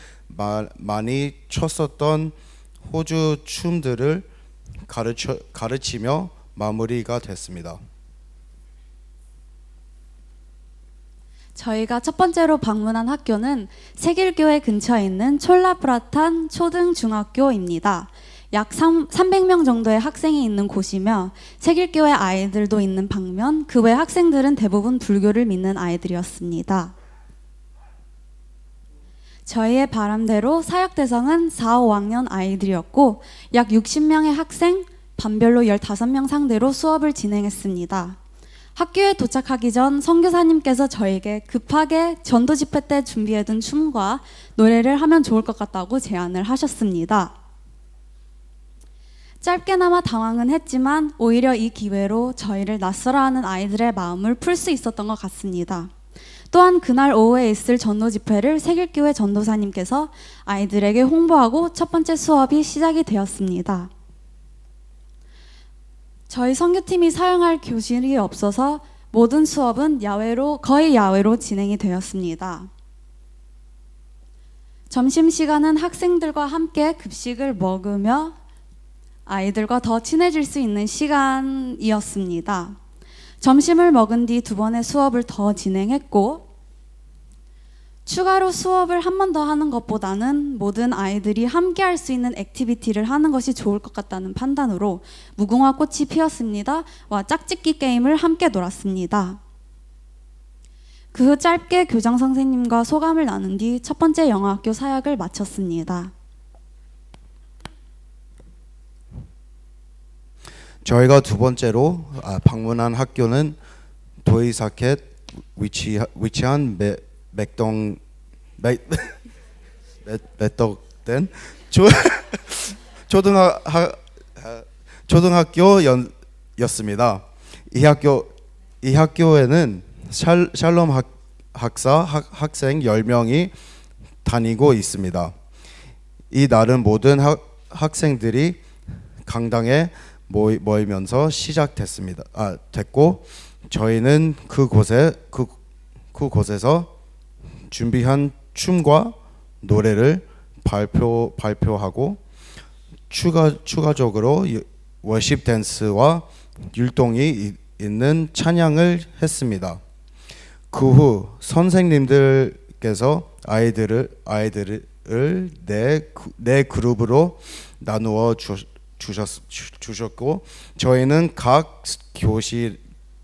Speaker 9: 많이 췄었던 호주 춤들을 가르치며 마무리가 됐습니다.
Speaker 10: 저희가 첫 번째로 방문한 학교는 세길교회 근처에 있는 촐라브라탄 초등중학교입니다. 약 300명 정도의 학생이 있는 곳이며 세길교회 아이들도 있는 반면 그 외 학생들은 대부분 불교를 믿는 아이들이었습니다. 저희의 바람대로 사역 대상은 4, 5학년 아이들이었고 약 60명의 학생, 반별로 15명 상대로 수업을 진행했습니다. 학교에 도착하기 전 선교사님께서 저에게 급하게 전도 집회 때 준비해둔 춤과 노래를 하면 좋을 것 같다고 제안을 하셨습니다. 짧게나마 당황은 했지만 오히려 이 기회로 저희를 낯설어하는 아이들의 마음을 풀 수 있었던 것 같습니다. 또한 그날 오후에 있을 전도 집회를 세길교회 전도사님께서 아이들에게 홍보하고 첫 번째 수업이 시작이 되었습니다. 저희 선교팀이 사용할 교실이 없어서 모든 수업은 거의 야외로 진행이 되었습니다. 점심시간은 학생들과 함께 급식을 먹으며 아이들과 더 친해질 수 있는 시간이었습니다. 점심을 먹은 뒤 두 번의 수업을 더 진행했고 추가로 수업을 한 번 더 하는 것보다는 모든 아이들이 함께 할 수 있는 액티비티를 하는 것이 좋을 것 같다는 판단으로 무궁화 꽃이 피었습니다와 짝짓기 게임을 함께 놀았습니다. 그 후 짧게 교장 선생님과 소감을 나눈 뒤 첫 번째 영어학교 사역을 마쳤습니다.
Speaker 9: 저희가 두 번째로 방문한 학교는 도이사켓 위치한 맥덕된 초등학교였습니다. 이 학교에는 샬롬 학생 10명이 다니고 있습니다. 이 날은 모든 학생들이 강당에 모이면서 시작됐습니다. 됐고 저희는 그곳에서 준비한 춤과 노래를 발표하고 추가적으로 워십 댄스와 율동이 있는 찬양을 했습니다. 그 후 선생님들께서 아이들을 네 그룹으로 나누어 주셨고 저희는 각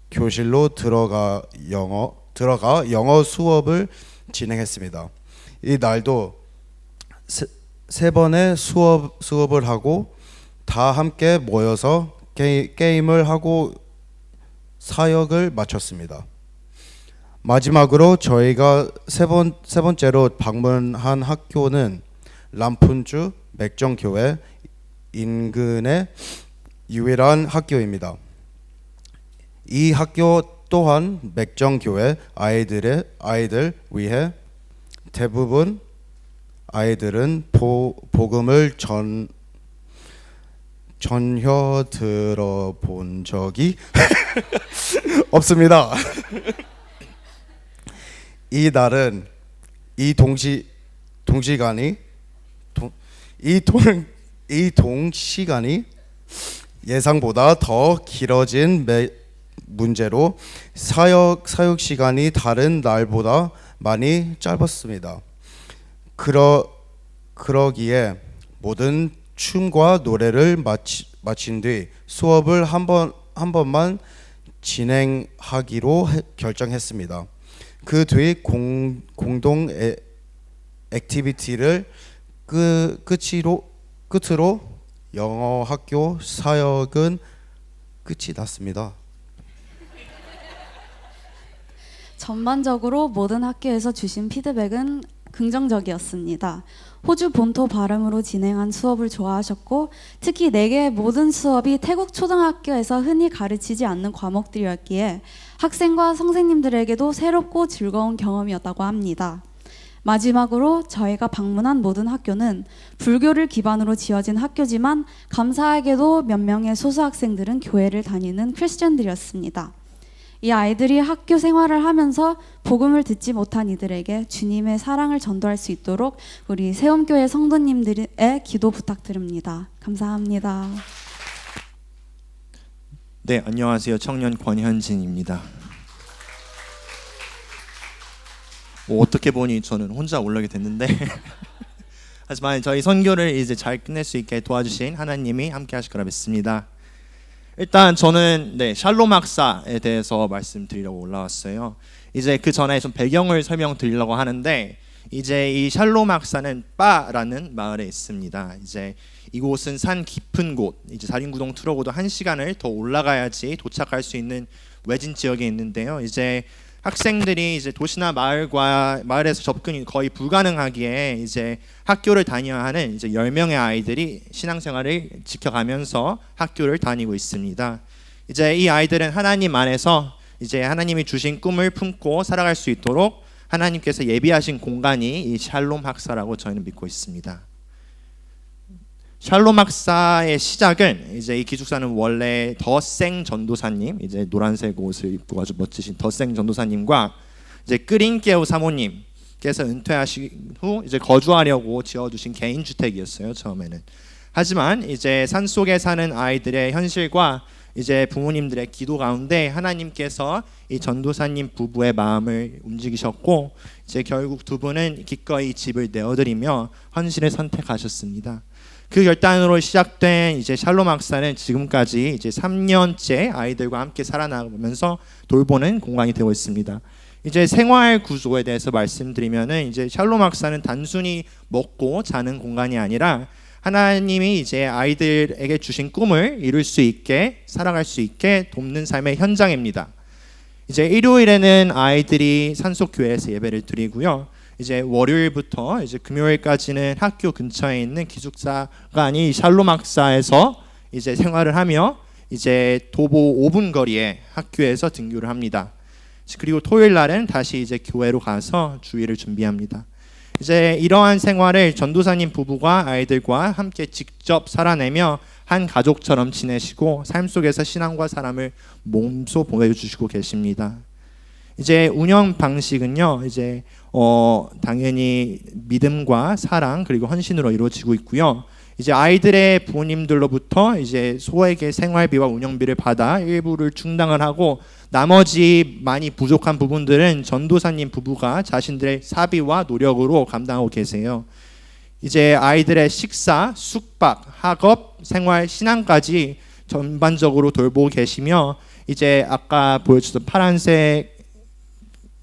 Speaker 9: 교실로 들어가 영어 수업을 진행했습니다. 이 날도 세 번의 수업을 하고 다 함께 모여서 게임을 하고 사역을 마쳤습니다. 마지막으로 저희가 세 번째로 방문한 학교는 람푼주 맥정교회 인근의 유일한 학교입니다. 이 학교 또한 맥정교회 아이들 위해 대부분 아이들은 복음을 전혀 들어본 적이 없습니다. 이 날은 이 동시간이 예상보다 더 길어진 문제로 사역 시간이 다른 날보다 많이 짧았습니다. 그러기에 모든 춤과 노래를 마친 뒤 수업을 한 번만 진행하기로 결정했습니다. 그 뒤 공동 액티비티를 끝으로 영어 학교 사역은 끝이 났습니다.
Speaker 10: 전반적으로 모든 학교에서 주신 피드백은 긍정적이었습니다. 호주 본토 발음으로 진행한 수업을 좋아하셨고 특히 4개의 모든 수업이 태국 초등학교에서 흔히 가르치지 않는 과목들이었기에 학생과 선생님들에게도 새롭고 즐거운 경험이었다고 합니다. 마지막으로 저희가 방문한 모든 학교는 불교를 기반으로 지어진 학교지만 감사하게도 몇 명의 소수 학생들은 교회를 다니는 크리스천들이었습니다. 이 아이들이 학교 생활을 하면서 복음을 듣지 못한 이들에게 주님의 사랑을 전도할 수 있도록 우리 세움교회 성도님들의 기도 부탁드립니다. 감사합니다.
Speaker 11: 네, 안녕하세요. 청년 권현진입니다. 어떻게 보니 저는 혼자 올라게 됐는데 하지만 저희 선교를 이제 잘 끝낼 수 있게 도와주신 하나님이 함께 하실 거라 믿습니다. 일단 저는 샬롬 학사에 대해서 말씀드리려고 올라왔어요. 이제 그 전에 좀 배경을 설명드리려고 하는데 이제 이 샬롬 학사는 빠라는 마을에 있습니다. 이제 이곳은 산 깊은 곳, 이제 사륜구동 트로고도 1시간을 더 올라가야지 도착할 수 있는 외진 지역에 있는데요. 이제 학생들이 이제 도시나 마을에서 접근이 거의 불가능하기에 이제 학교를 다녀야 하는 이제 10명의 아이들이 신앙생활을 지켜가면서 학교를 다니고 있습니다. 이제 이 아이들은 하나님 안에서 이제 하나님이 주신 꿈을 품고 살아갈 수 있도록 하나님께서 예비하신 공간이 이 샬롬 학사라고 저희는 믿고 있습니다. 샬롬 학사의 시작은 이제 이 기숙사는 원래 더생 전도사님, 이제 노란색 옷을 입고 아주 멋지신 더생 전도사님과 이제 끄린케오 사모님께서 은퇴하신 후 이제 거주하려고 지어주신 개인 주택이었어요, 처음에는. 하지만 이제 산속에 사는 아이들의 현실과 이제 부모님들의 기도 가운데 하나님께서 이 전도사님 부부의 마음을 움직이셨고 이제 결국 두 분은 기꺼이 집을 내어드리며 헌신을 선택하셨습니다. 그 결단으로 시작된 이제 샬롬 학사는 지금까지 이제 3년째 아이들과 함께 살아나가면서 돌보는 공간이 되고 있습니다. 이제 생활 구조에 대해서 말씀드리면은 이제 샬롬 학사는 단순히 먹고 자는 공간이 아니라 하나님이 이제 아이들에게 주신 꿈을 이룰 수 있게 살아갈 수 있게 돕는 삶의 현장입니다. 이제 일요일에는 아이들이 산속 교회에서 예배를 드리고요. 이제 월요일부터 이제 금요일까지는 학교 근처에 있는 기숙사가 아닌 샬롬 학사에서 이제 생활을 하며 이제 도보 5분 거리에 학교에서 등교를 합니다. 그리고 토요일 날은 다시 이제 교회로 가서 주일을 준비합니다. 이제 이러한 생활을 전도사님 부부가 아이들과 함께 직접 살아내며 한 가족처럼 지내시고 삶 속에서 신앙과 사람을 몸소 보여주시고 계십니다. 이제 운영 방식은요, 이제 당연히 믿음과 사랑 그리고 헌신으로 이루어지고 있고요. 이제 아이들의 부모님들로부터 이제 소액의 생활비와 운영비를 받아 일부를 충당을 하고 나머지 많이 부족한 부분들은 전도사님 부부가 자신들의 사비와 노력으로 감당하고 계세요. 이제 아이들의 식사, 숙박, 학업, 생활, 신앙까지 전반적으로 돌보고 계시며 이제 아까 보여주셨던 파란색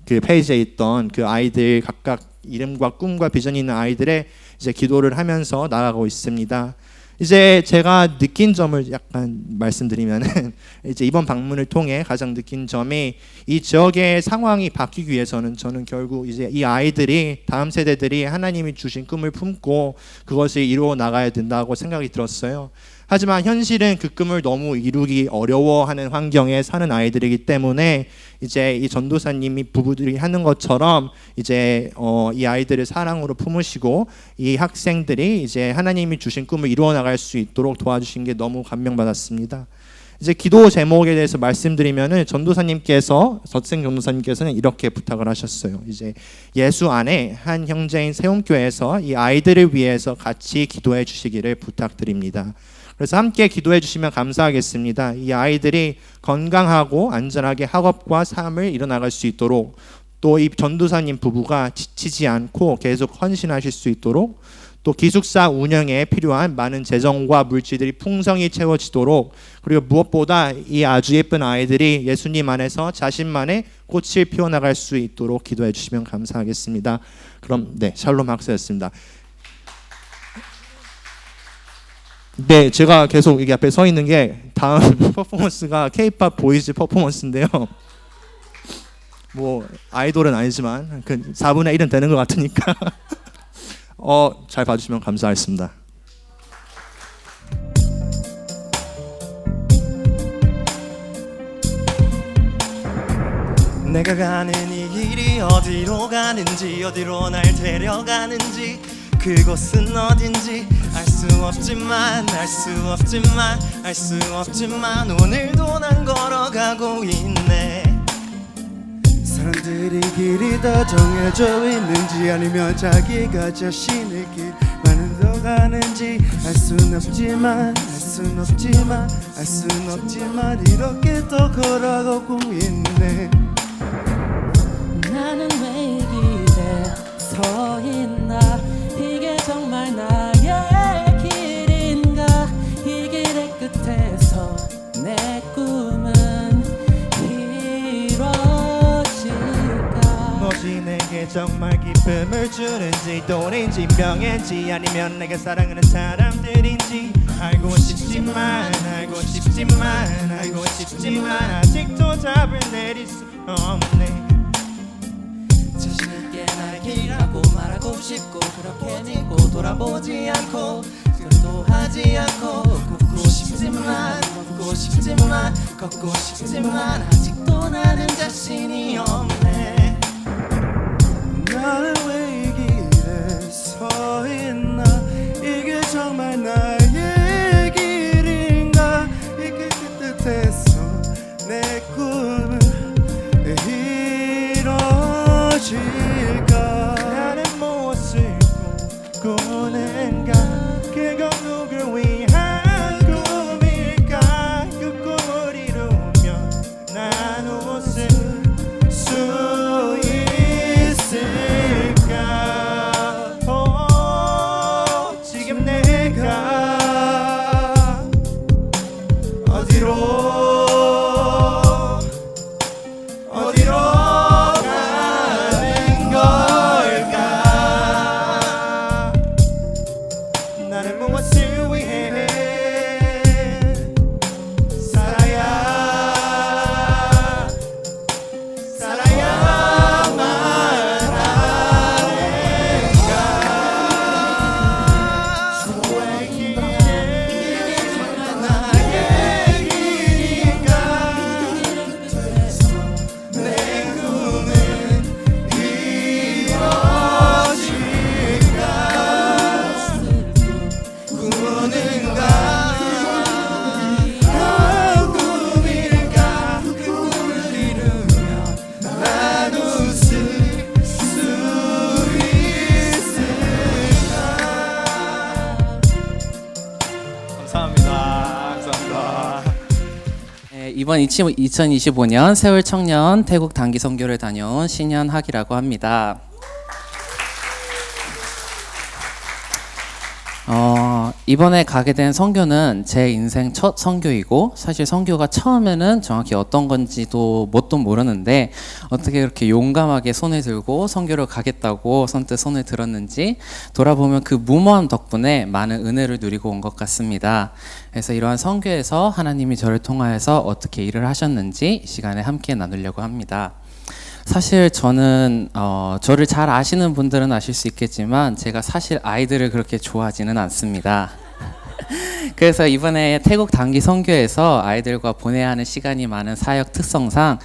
Speaker 11: 그 페이지에 있던 그 아이들 각각 이름과 꿈과 비전이 있는 아이들의 이제 기도를 하면서 나아가고 있습니다. 이제 제가 느낀 점을 약간 말씀드리면은 이제 이번 방문을 통해 가장 느낀 점이 이 지역의 상황이 바뀌기 위해서는 저는 결국 이제 이 아이들이 다음 세대들이 하나님이 주신 꿈을 품고 그것을 이루어 나가야 된다고 생각이 들었어요. 하지만 현실은 그 꿈을 너무 이루기 어려워하는 환경에 사는 아이들이기 때문에 이제 이 전도사님이 부부들이 하는 것처럼 이제 이 아이들을 사랑으로 품으시고 이 학생들이 이제 하나님이 주신 꿈을 이루어 나갈 수 있도록 도와주신 게 너무 감명받았습니다. 이제 기도 제목에 대해서 말씀드리면은 전도사님께서는 이렇게 부탁을 하셨어요. 이제 예수 안에 한 형제인 세움교회에서 이 아이들을 위해서 같이 기도해 주시기를 부탁드립니다. 그래서 함께 기도해 주시면 감사하겠습니다. 이 아이들이 건강하고 안전하게 학업과 삶을 이뤄나갈 수 있도록 또 이 전도사님 부부가 지치지 않고 계속 헌신하실 수 있도록 또 기숙사 운영에 필요한 많은 재정과 물질들이 풍성히 채워지도록, 그리고 무엇보다 이 아주 예쁜 아이들이 예수님 안에서 자신만의 꽃을 피워나갈 수 있도록 기도해 주시면 감사하겠습니다. 그럼 네, 샬롬 학사였습니다. 네, 제가 계속 여기 앞에 서 있는 게 다음 퍼포먼스가 K-팝 보이즈 퍼포먼스인데요. 뭐 아이돌은 아니지만 그 4분의 1은 되는 것 같으니까 잘 봐주시면 감사하겠습니다.
Speaker 8: 내가 가는 이 길이 어디로 가는지, 어디로 날 데려가는지, 그곳은 어딘지 알 수 없지만 오늘도 난 걸어가고 있네.
Speaker 12: 사람들이 길이 다 정해져 있는지, 아니면 자기가 자신의 길만으로 가는지 알 순 없지만 이렇게 또 걸어가고 있네.
Speaker 13: 나는 왜 이 길에 서 있나? 이게 정말 나의 길인가? 이 길의 끝에서 내 꿈은 이루어질까?
Speaker 11: 무엇이 내게 정말 기쁨을 주는지, 돈인지 명예인지, 아니면 내가 사랑하는 사람들인지 알고 싶지만 아직도 답을 내릴 수 없네.
Speaker 13: 자신있게 날 길이라고 말하고 싶고, 그렇게 믿고 돌아보지 않고 의도하지 않고 걷고 싶지만 아직도 나는 자신이 없네.
Speaker 12: 나는 왜 이 길에 서 있나? 이게 정말 나의 길인가? 이게 그 뜻에서 내 꿈은 이루어질까?
Speaker 11: 나는 무엇을 꾸는가? 그건 누굴 위한 꿈일까? 그 꿈을 이루면 난 웃을 수 있을까? 지금 내가 어디로 가는 걸까? 나는 무엇을 위해 살아야만 하는가? 왜 이게 나의 길인가? 내 꿈은 이루어질까? 꿈은가? 꿈일까? 그 꿈을 이루면 난 웃을 수 있을까?
Speaker 8: 감사합니다.
Speaker 5: 네, 이번 2025년 세월 청년 태국 단기 선교를 다녀온 신현학이라고 합니다. 이번에 가게 된 선교는 제 인생 첫 선교이고, 사실 선교가 처음에는 정확히 어떤 건지도 뭣도 모르는데 어떻게 그렇게 용감하게 손을 들고 선교를 가겠다고 선뜻 손을 들었는지 돌아보면 그 무모함 덕분에 많은 은혜를 누리고 온 것 같습니다. 그래서 이러한 선교에서 하나님이 저를 통하여서 어떻게 일을 하셨는지 이 시간에 함께 나누려고 합니다. 사실 저는 저를 잘 아시는 분들은 아실 수 있겠지만 제가 사실 아이들을 그렇게 좋아하지는 않습니다. 그래서 이번에 태국 단기 선교에서 아이들과 보내야 하는 시간이 많은 사역 특성상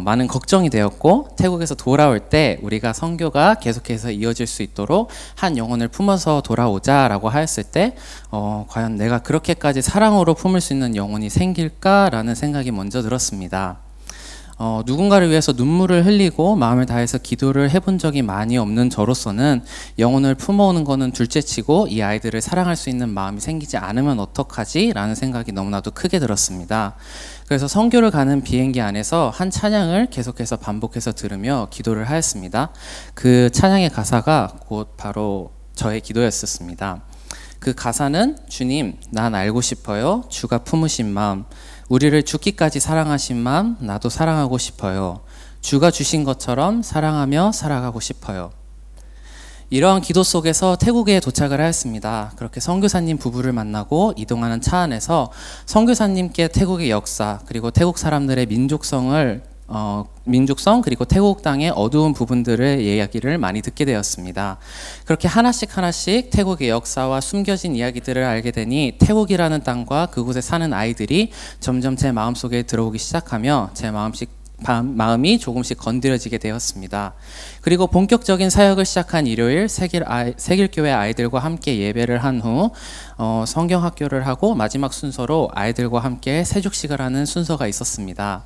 Speaker 5: 많은 걱정이 되었고, 태국에서 돌아올 때 우리가 선교가 계속해서 이어질 수 있도록 한 영혼을 품어서 돌아오자라고 하였을 때 과연 내가 그렇게까지 사랑으로 품을 수 있는 영혼이 생길까라는 생각이 먼저 들었습니다. 누군가를 위해서 눈물을 흘리고 마음을 다해서 기도를 해본 적이 많이 없는 저로서는 영혼을 품어오는 거는 둘째치고 이 아이들을 사랑할 수 있는 마음이 생기지 않으면 어떡하지? 라는 생각이 너무나도 크게 들었습니다. 그래서 선교를 가는 비행기 안에서 한 찬양을 계속해서 반복해서 들으며 기도를 하였습니다. 그 찬양의 가사가 곧 바로 저의 기도였었습니다. 그 가사는 주님, 난 알고 싶어요. 주가 품으신 마음, 우리를 죽기까지 사랑하신 마음, 나도 사랑하고 싶어요. 주가 주신 것처럼 사랑하며 살아가고 싶어요. 이러한 기도 속에서 태국에 도착을 하였습니다. 그렇게 선교사님 부부를 만나고 이동하는 차 안에서 선교사님께 태국의 역사 그리고 태국 사람들의 민족성 그리고 태국 땅의 어두운 부분들의 이야기를 많이 듣게 되었습니다. 그렇게 하나씩 태국의 역사와 숨겨진 이야기들을 알게 되니 태국이라는 땅과 그곳에 사는 아이들이 점점 제 마음속에 들어오기 시작하며 제 마음이 조금씩 건드려지게 되었습니다. 그리고 본격적인 사역을 시작한 일요일 세길교회 아이들과 함께 예배를 한 후 성경학교를 하고 마지막 순서로 아이들과 함께 세족식을 하는 순서가 있었습니다.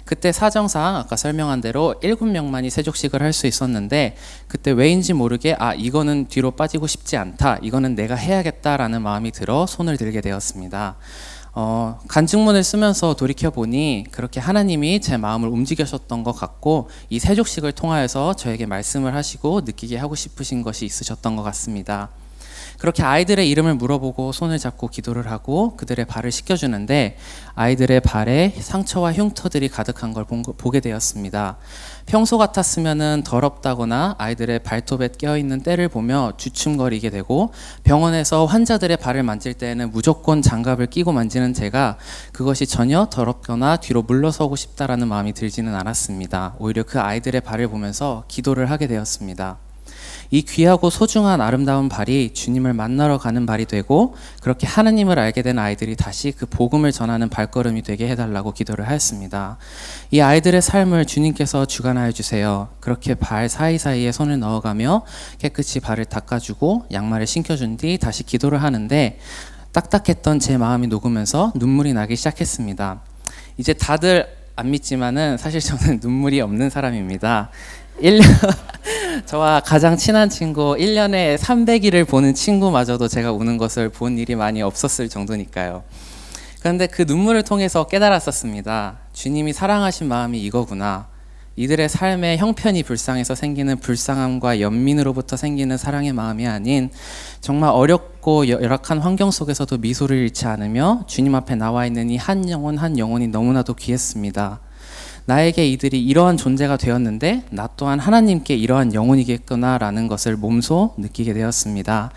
Speaker 5: 그때 사정상 아까 설명한 대로 7명만이 세족식을 할 수 있었는데 그때 왜인지 모르게 이거는 뒤로 빠지고 싶지 않다, 이거는 내가 해야겠다라는 마음이 들어 손을 들게 되었습니다. 간증문을 쓰면서 돌이켜보니 그렇게 하나님이 제 마음을 움직이셨던 것 같고 이 세족식을 통하여서 저에게 말씀을 하시고 느끼게 하고 싶으신 것이 있으셨던 것 같습니다. 그렇게 아이들의 이름을 물어보고 손을 잡고 기도를 하고 그들의 발을 씻겨주는데 아이들의 발에 상처와 흉터들이 가득한 걸 보게 되었습니다. 평소 같았으면 더럽다거나 아이들의 발톱에 껴있는 때를 보며 주춤거리게 되고 병원에서 환자들의 발을 만질 때에는 무조건 장갑을 끼고 만지는 제가 그것이 전혀 더럽거나 뒤로 물러서고 싶다라는 마음이 들지는 않았습니다. 오히려 그 아이들의 발을 보면서 기도를 하게 되었습니다. 이 귀하고 소중한 아름다운 발이 주님을 만나러 가는 발이 되고 그렇게 하나님을 알게 된 아이들이 다시 그 복음을 전하는 발걸음이 되게 해달라고 기도를 하였습니다. 이 아이들의 삶을 주님께서 주관하여 주세요. 그렇게 발 사이사이에 손을 넣어가며 깨끗이 발을 닦아주고 양말을 신겨준 뒤 다시 기도를 하는데 딱딱했던 제 마음이 녹으면서 눈물이 나기 시작했습니다. 이제 다들 안 믿지만은 사실 저는 눈물이 없는 사람입니다. 저와 가장 친한 친구 1년에 300일을 보는 친구마저도 제가 우는 것을 본 일이 많이 없었을 정도니까요. 그런데 그 눈물을 통해서 깨달았었습니다. 주님이 사랑하신 마음이 이거구나. 이들의 삶의 형편이 불쌍해서 생기는 불쌍함과 연민으로부터 생기는 사랑의 마음이 아닌 정말 어렵고 열악한 환경 속에서도 미소를 잃지 않으며 주님 앞에 나와 있는 이 한 영혼이 너무나도 귀했습니다. 나에게 이들이 이러한 존재가 되었는데 나 또한 하나님께 이러한 영혼이겠구나라는 것을 몸소 느끼게 되었습니다.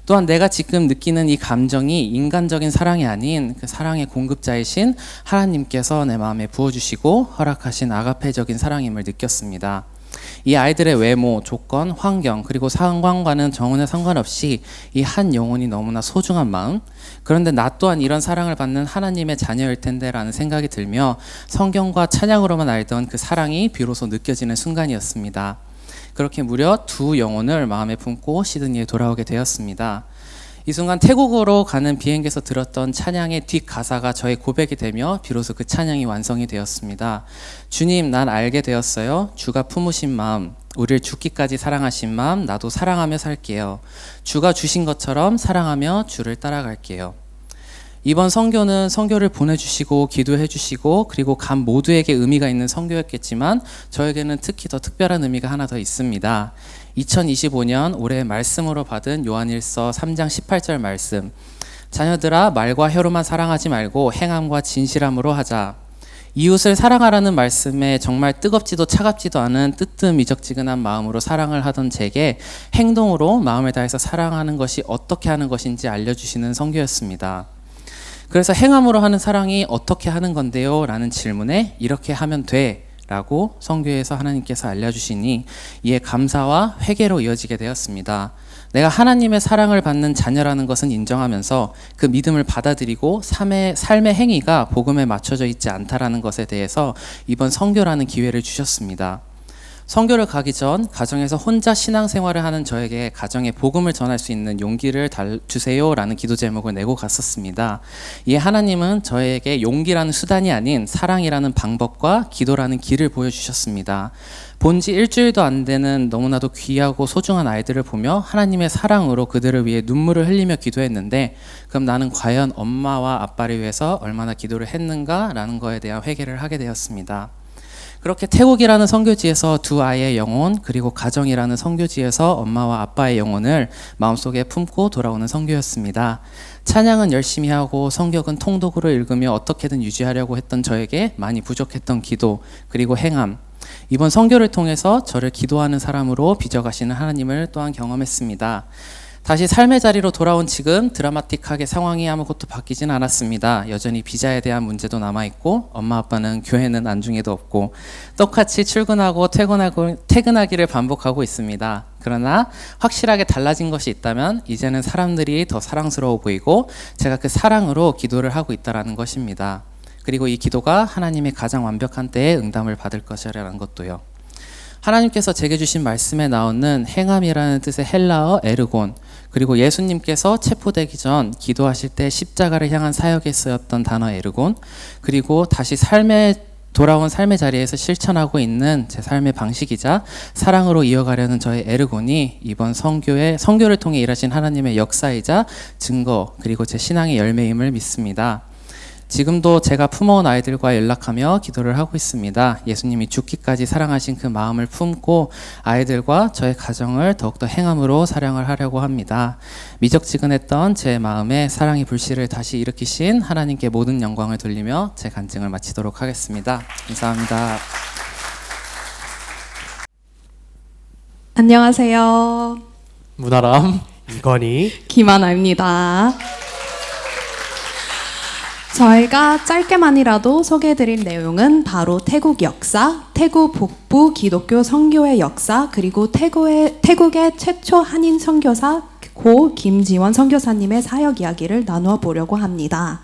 Speaker 5: 또한 내가 지금 느끼는 이 감정이 인간적인 사랑이 아닌 그 사랑의 공급자이신 하나님께서 내 마음에 부어주시고 허락하신 아가페적인 사랑임을 느꼈습니다. 이 아이들의 외모, 조건, 환경 그리고 상황과는 전혀 상관없이 이 한 영혼이 너무나 소중한 마음, 그런데 나 또한 이런 사랑을 받는 하나님의 자녀일 텐데 라는 생각이 들며 성경과 찬양으로만 알던 그 사랑이 비로소 느껴지는 순간이었습니다. 그렇게 무려 2 영혼을 마음에 품고 시드니에 돌아오게 되었습니다. 이 순간 태국으로 가는 비행기에서 들었던 찬양의 뒷가사가 저의 고백이 되며 비로소 그 찬양이 완성이 되었습니다. 주님, 난 알게 되었어요. 주가 품으신 마음, 우리를 죽기까지 사랑하신 마음, 나도 사랑하며 살게요. 주가 주신 것처럼 사랑하며 주를 따라갈게요. 이번 선교는 선교를 보내주시고 기도해주시고 그리고 간 모두에게 의미가 있는 선교였겠지만 저에게는 특히 더 특별한 의미가 하나 더 있습니다. 2025년 올해 말씀으로 받은 요한일서 3장 18절 말씀, 자녀들아 말과 혀로만 사랑하지 말고 행함과 진실함으로 하자. 이웃을 사랑하라는 말씀에 정말 뜨겁지도 차갑지도 않은 뜨뜻미적지근한 마음으로 사랑을 하던 제게 행동으로 마음을 다해서 사랑하는 것이 어떻게 하는 것인지 알려주시는 선교였습니다. 그래서 행함으로 하는 사랑이 어떻게 하는 건데요? 라는 질문에 이렇게 하면 돼 라고 선교에서 하나님께서 알려주시니 이에 감사와 회개로 이어지게 되었습니다. 내가 하나님의 사랑을 받는 자녀라는 것은 인정하면서 그 믿음을 받아들이고 삶의 행위가 복음에 맞춰져 있지 않다라는 것에 대해서 이번 선교라는 기회를 주셨습니다. 선교를 가기 전 가정에서 혼자 신앙생활을 하는 저에게 가정에 복음을 전할 수 있는 용기를 주세요 라는 기도 제목을 내고 갔었습니다. 이에 하나님은 저에게 용기라는 수단이 아닌 사랑이라는 방법과 기도라는 길을 보여주셨습니다. 본지 일주일도 안 되는 너무나도 귀하고 소중한 아이들을 보며 하나님의 사랑으로 그들을 위해 눈물을 흘리며 기도했는데 그럼 나는 과연 엄마와 아빠를 위해서 얼마나 기도를 했는가 라는 거에 대한 회개를 하게 되었습니다. 그렇게 태국이라는 선교지에서 두 아이의 영혼, 그리고 가정이라는 선교지에서 엄마와 아빠의 영혼을 마음속에 품고 돌아오는 선교였습니다. 찬양은 열심히 하고 성경은 통독으로 읽으며 어떻게든 유지하려고 했던 저에게 많이 부족했던 기도, 그리고 행함, 이번 선교를 통해서 저를 기도하는 사람으로 빚어가시는 하나님을 또한 경험했습니다. 다시 삶의 자리로 돌아온 지금 드라마틱하게 상황이 아무것도 바뀌진 않았습니다. 여전히 비자에 대한 문제도 남아있고 엄마 아빠는 교회는 안중에도 없고 똑같이 출근하고 퇴근하기를 반복하고 있습니다. 그러나 확실하게 달라진 것이 있다면 이제는 사람들이 더 사랑스러워 보이고 제가 그 사랑으로 기도를 하고 있다는 것입니다. 그리고 이 기도가 하나님의 가장 완벽한 때에 응답을 받을 것이라는 것도요. 하나님께서 제게 주신 말씀에 나오는 행함이라는 뜻의 헬라어 에르곤, 그리고 예수님께서 체포되기 전 기도하실 때 십자가를 향한 사역에 쓰였던 단어 에르곤, 그리고 다시 돌아온 삶의 자리에서 실천하고 있는 제 삶의 방식이자 사랑으로 이어가려는 저의 에르곤이 이번 선교를 통해 일하신 하나님의 역사이자 증거, 그리고 제 신앙의 열매임을 믿습니다. 지금도 제가 품어온 아이들과 연락하며 기도를 하고 있습니다. 예수님이 죽기까지 사랑하신 그 마음을 품고 아이들과 저의 가정을 더욱더 행함으로 사랑을 하려고 합니다. 미적지근했던 제 마음에 사랑의 불씨를 다시 일으키신 하나님께 모든 영광을 돌리며 제 간증을 마치도록 하겠습니다. 감사합니다.
Speaker 14: 안녕하세요.
Speaker 15: 문아람, 이건희,
Speaker 14: 김하나입니다. 저희가 짧게만이라도 소개해드릴 내용은 바로 태국 역사, 태국 북부 기독교 선교의 역사, 그리고 태국의 최초 한인 선교사 고 김지원 선교사님의 사역 이야기를 나누어 보려고 합니다.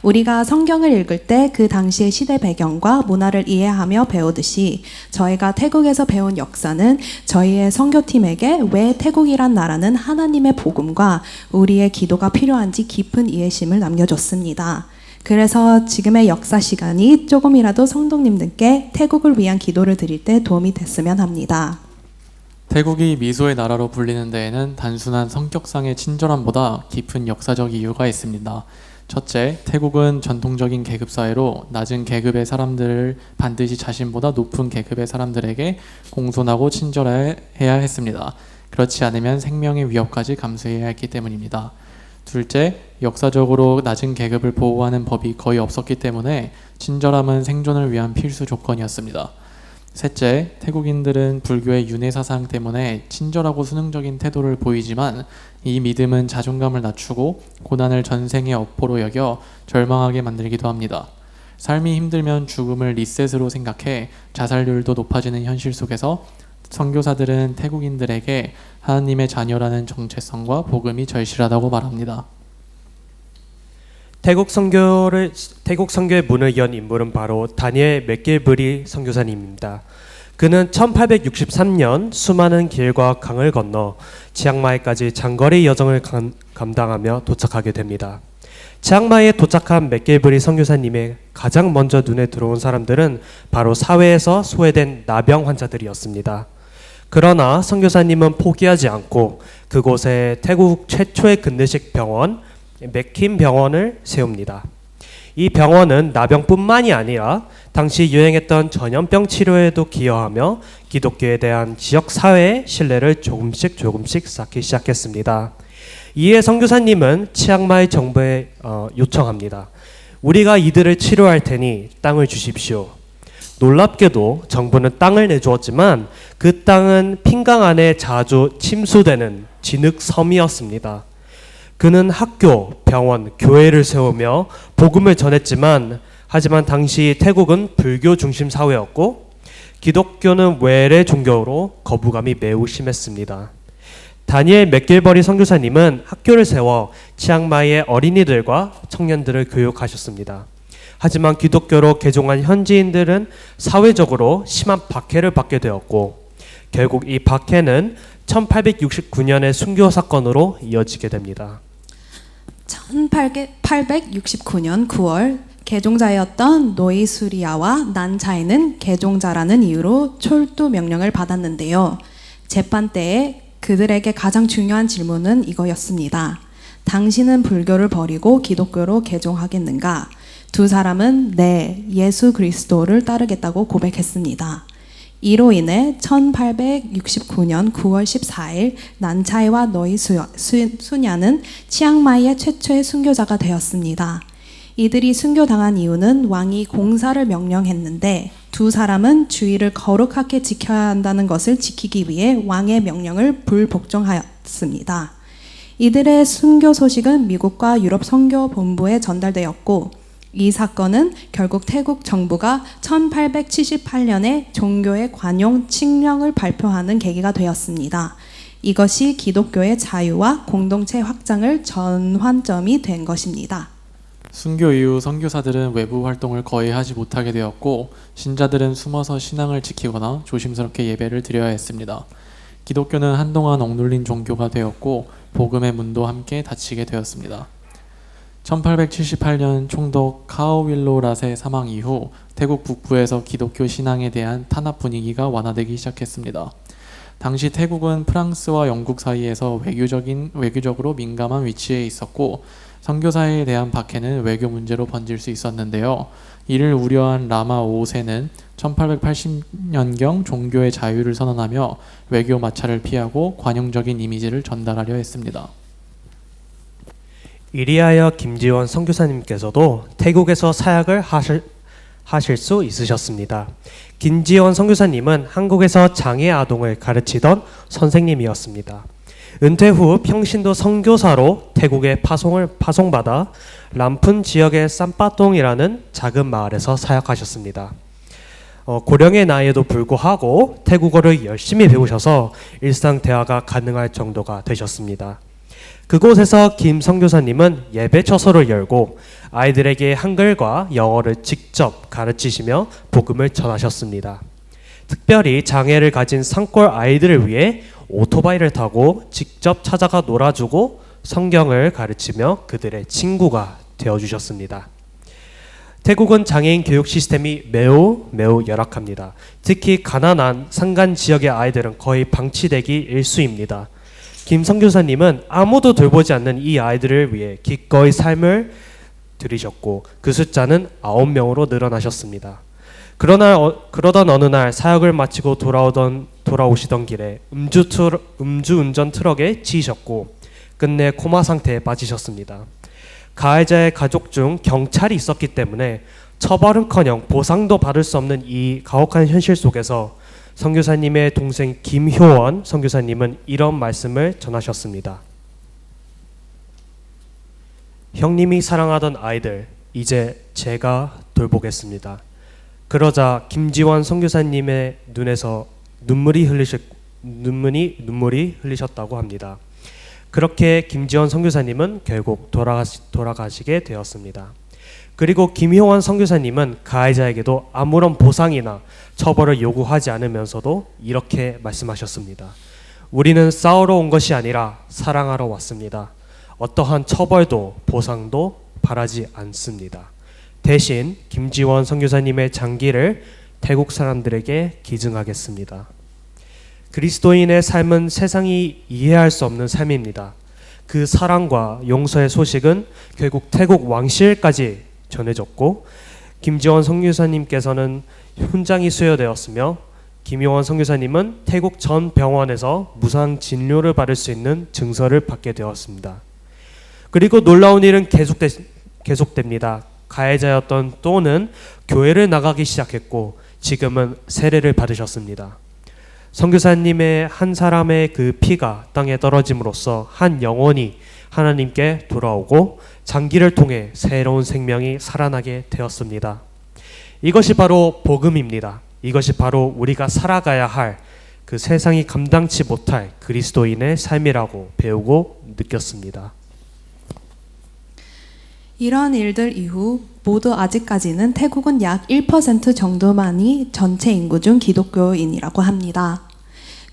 Speaker 14: 우리가 성경을 읽을 때 그 당시의 시대 배경과 문화를 이해하며 배우듯이 저희가 태국에서 배운 역사는 저희의 선교팀에게 왜 태국이란 나라는 하나님의 복음과 우리의 기도가 필요한지 깊은 이해심을 남겨줬습니다. 그래서 지금의 역사 시간이 조금이라도 성도님들께 태국을 위한 기도를 드릴 때 도움이 됐으면 합니다.
Speaker 15: 태국이 미소의 나라로 불리는 데에는 단순한 성격상의 친절함보다 깊은 역사적 이유가 있습니다. 첫째, 태국은 전통적인 계급 사회로 낮은 계급의 사람들을 반드시 자신보다 높은 계급의 사람들에게 공손하고 친절해야 했습니다. 그렇지 않으면 생명의 위협까지 감수해야 했기 때문입니다. 둘째, 역사적으로 낮은 계급을 보호하는 법이 거의 없었기 때문에 친절함은 생존을 위한 필수 조건이었습니다. 셋째, 태국인들은 불교의 윤회 사상 때문에 친절하고 순응적인 태도를 보이지만 이 믿음은 자존감을 낮추고 고난을 전생의 업보로 여겨 절망하게 만들기도 합니다. 삶이 힘들면 죽음을 리셋으로 생각해 자살률도 높아지는 현실 속에서 선교사들은 태국인들에게 하나님의 자녀라는 정체성과 복음이 절실하다고 말합니다.
Speaker 16: 태국 선교의 문을 연 인물은 바로 다니엘 맥길브리 선교사님입니다. 그는 1863년 수많은 길과 강을 건너 치앙마이까지 장거리 여정을 감당하며 도착하게 됩니다. 치앙마이에 도착한 맥길브리 선교사님의 가장 먼저 눈에 들어온 사람들은 바로 사회에서 소외된 나병 환자들이었습니다. 그러나 선교사님은 포기하지 않고 그곳에 태국 최초의 근대식 병원 맥킴 병원을 세웁니다. 이 병원은 나병뿐만이 아니라 당시 유행했던 전염병 치료에도 기여하며 기독교에 대한 지역 사회의 신뢰를 조금씩 쌓기 시작했습니다. 이에 선교사님은 치앙마이 정부에 요청합니다. 우리가 이들을 치료할 테니 땅을 주십시오. 놀랍게도 정부는 땅을 내주었지만 그 땅은 핑강 안에 자주 침수되는 진흙섬이었습니다. 그는 학교, 병원, 교회를 세우며 복음을 전했지만 하지만 당시 태국은 불교 중심 사회였고 기독교는 외래 종교로 거부감이 매우 심했습니다. 다니엘 맥길버리 선교사님은 학교를 세워 치앙마이의 어린이들과 청년들을 교육하셨습니다. 하지만 기독교로 개종한 현지인들은 사회적으로 심한 박해를 받게 되었고 결국 이 박해는 1869년의 순교 사건으로 이어지게 됩니다.
Speaker 14: 1869년 9월 개종자였던 노이수리아와 난차이는 개종자라는 이유로 철도 명령을 받았는데요. 재판 때에 그들에게 가장 중요한 질문은 이거였습니다. 당신은 불교를 버리고 기독교로 개종하겠는가? 두 사람은 네, 예수 그리스도를 따르겠다고 고백했습니다. 이로 인해 1869년 9월 14일 난차이와 너희 수냐는 치앙마이의 최초의 순교자가 되었습니다. 이들이 순교당한 이유는 왕이 공사를 명령했는데 두 사람은 주의를 거룩하게 지켜야 한다는 것을 지키기 위해 왕의 명령을 불복종하였습니다. 이들의 순교 소식은 미국과 유럽 선교 본부에 전달되었고 이 사건은 결국 태국 정부가 1878년에 종교의 관용 칙령을 발표하는 계기가 되었습니다. 이것이 기독교의 자유와 공동체 확장을 전환점이 된 것입니다.
Speaker 15: 순교 이후 선교사들은 외부 활동을 거의 하지 못하게 되었고 신자들은 숨어서 신앙을 지키거나 조심스럽게 예배를 드려야 했습니다. 기독교는 한동안 억눌린 종교가 되었고 복음의 문도 함께 닫히게 되었습니다. 1878년 총독 카오윌로랏의 사망 이후 태국 북부에서 기독교 신앙에 대한 탄압 분위기가 완화되기 시작했습니다. 당시 태국은 프랑스와 영국 사이에서 외교적으로 민감한 위치에 있었고 선교사에 대한 박해는 외교 문제로 번질 수 있었는데요. 이를 우려한 라마 5세는 1880년경 종교의 자유를 선언하며 외교 마찰을 피하고 관용적인 이미지를 전달하려 했습니다.
Speaker 16: 이리하여 김지원 선교사님께서도 태국에서 사역을 하실 수 있으셨습니다. 김지원 선교사님은 한국에서 장애 아동을 가르치던 선생님이었습니다. 은퇴 후 평신도 선교사로 태국에 파송받아 람푼 지역의 쌈빠똥이라는 작은 마을에서 사역하셨습니다. 고령의 나이에도 불구하고 태국어를 열심히 배우셔서 일상 대화가 가능할 정도가 되셨습니다. 그곳에서 김 선교사님은 예배 처소를 열고 아이들에게 한글과 영어를 직접 가르치시며 복음을 전하셨습니다. 특별히 장애를 가진 산골 아이들을 위해 오토바이를 타고 직접 찾아가 놀아주고 성경을 가르치며 그들의 친구가 되어주셨습니다. 태국은 장애인 교육 시스템이 매우 열악합니다. 특히 가난한 산간 지역의 아이들은 거의 방치되기 일쑤입니다. 김 선교사님은 아무도 돌보지 않는 이 아이들을 위해 기꺼이 삶을 들이셨고 그 숫자는 9명으로 늘어나셨습니다. 그러던 어느 날 사역을 마치고 돌아오시던 길에 음주운전 트럭에 치이셨고 끝내 코마 상태에 빠지셨습니다. 가해자의 가족 중 경찰이 있었기 때문에 처벌은커녕 보상도 받을 수 없는 이 가혹한 현실 속에서 선교사님의 동생 김효원 선교사님은 이런 말씀을 전하셨습니다. 형님이 사랑하던 아이들 이제 제가 돌보겠습니다. 그러자 김지원 선교사님의 눈에서 눈물이 흘리셨다고 합니다. 그렇게 김지원 선교사님은 결국 돌아가시게 되었습니다. 그리고 김효원 선교사님은 가해자에게도 아무런 보상이나 처벌을 요구하지 않으면서도 이렇게 말씀하셨습니다. 우리는 싸우러 온 것이 아니라 사랑하러 왔습니다. 어떠한 처벌도 보상도 바라지 않습니다. 대신 김지원 선교사님의 장기를 태국 사람들에게 기증하겠습니다. 그리스도인의 삶은 세상이 이해할 수 없는 삶입니다. 그 사랑과 용서의 소식은 결국 태국 왕실까지 전해졌고 김지원 선교사님께서는 훈장이 수여되었으며 김효원 선교사님은 태국 전 병원에서 무상 진료를 받을 수 있는 증서를 받게 되었습니다. 그리고 놀라운 일은 계속됩니다. 가해자였던 또는 교회를 나가기 시작했고 지금은 세례를 받으셨습니다. 선교사님의 한 사람의 그 피가 땅에 떨어짐으로써 한 영혼이 하나님께 돌아오고 장기를 통해 새로운 생명이 살아나게 되었습니다. 이것이 바로 복음입니다. 이것이 바로 우리가 살아가야 할 그 세상이 감당치 못할 그리스도인의 삶이라고 배우고 느꼈습니다.
Speaker 14: 이런 일들 이후 모두 아직까지는 태국은 약 1% 정도만이 전체 인구 중 기독교인이라고 합니다.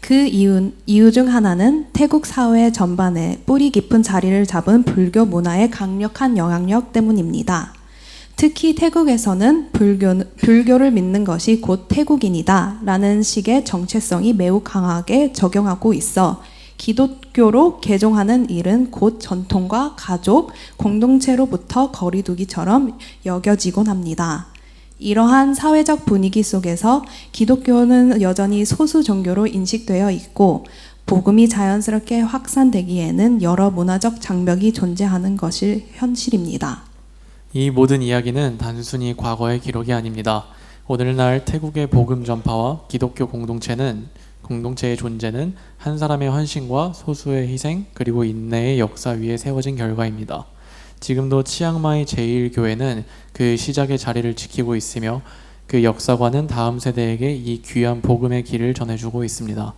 Speaker 14: 그 이유 중 하나는 태국 사회 전반에 뿌리 깊은 자리를 잡은 불교 문화의 강력한 영향력 때문입니다. 특히 태국에서는 불교를 믿는 것이 곧 태국인이다 라는 식의 정체성이 매우 강하게 적용하고 있어 기독교로 개종하는 일은 곧 전통과 가족, 공동체로부터 거리두기처럼 여겨지곤 합니다. 이러한 사회적 분위기 속에서 기독교는 여전히 소수 종교로 인식되어 있고 복음이 자연스럽게 확산되기에는 여러 문화적 장벽이 존재하는 것이 현실입니다.
Speaker 15: 이 모든 이야기는 단순히 과거의 기록이 아닙니다. 오늘날 태국의 복음 전파와 기독교 공동체의 존재는 한 사람의 헌신과 소수의 희생 그리고 인내의 역사 위에 세워진 결과입니다. 지금도 치앙마이 제1교회는 그 시작의 자리를 지키고 있으며 그 역사관은 다음 세대에게 이 귀한 복음의 길을 전해주고 있습니다.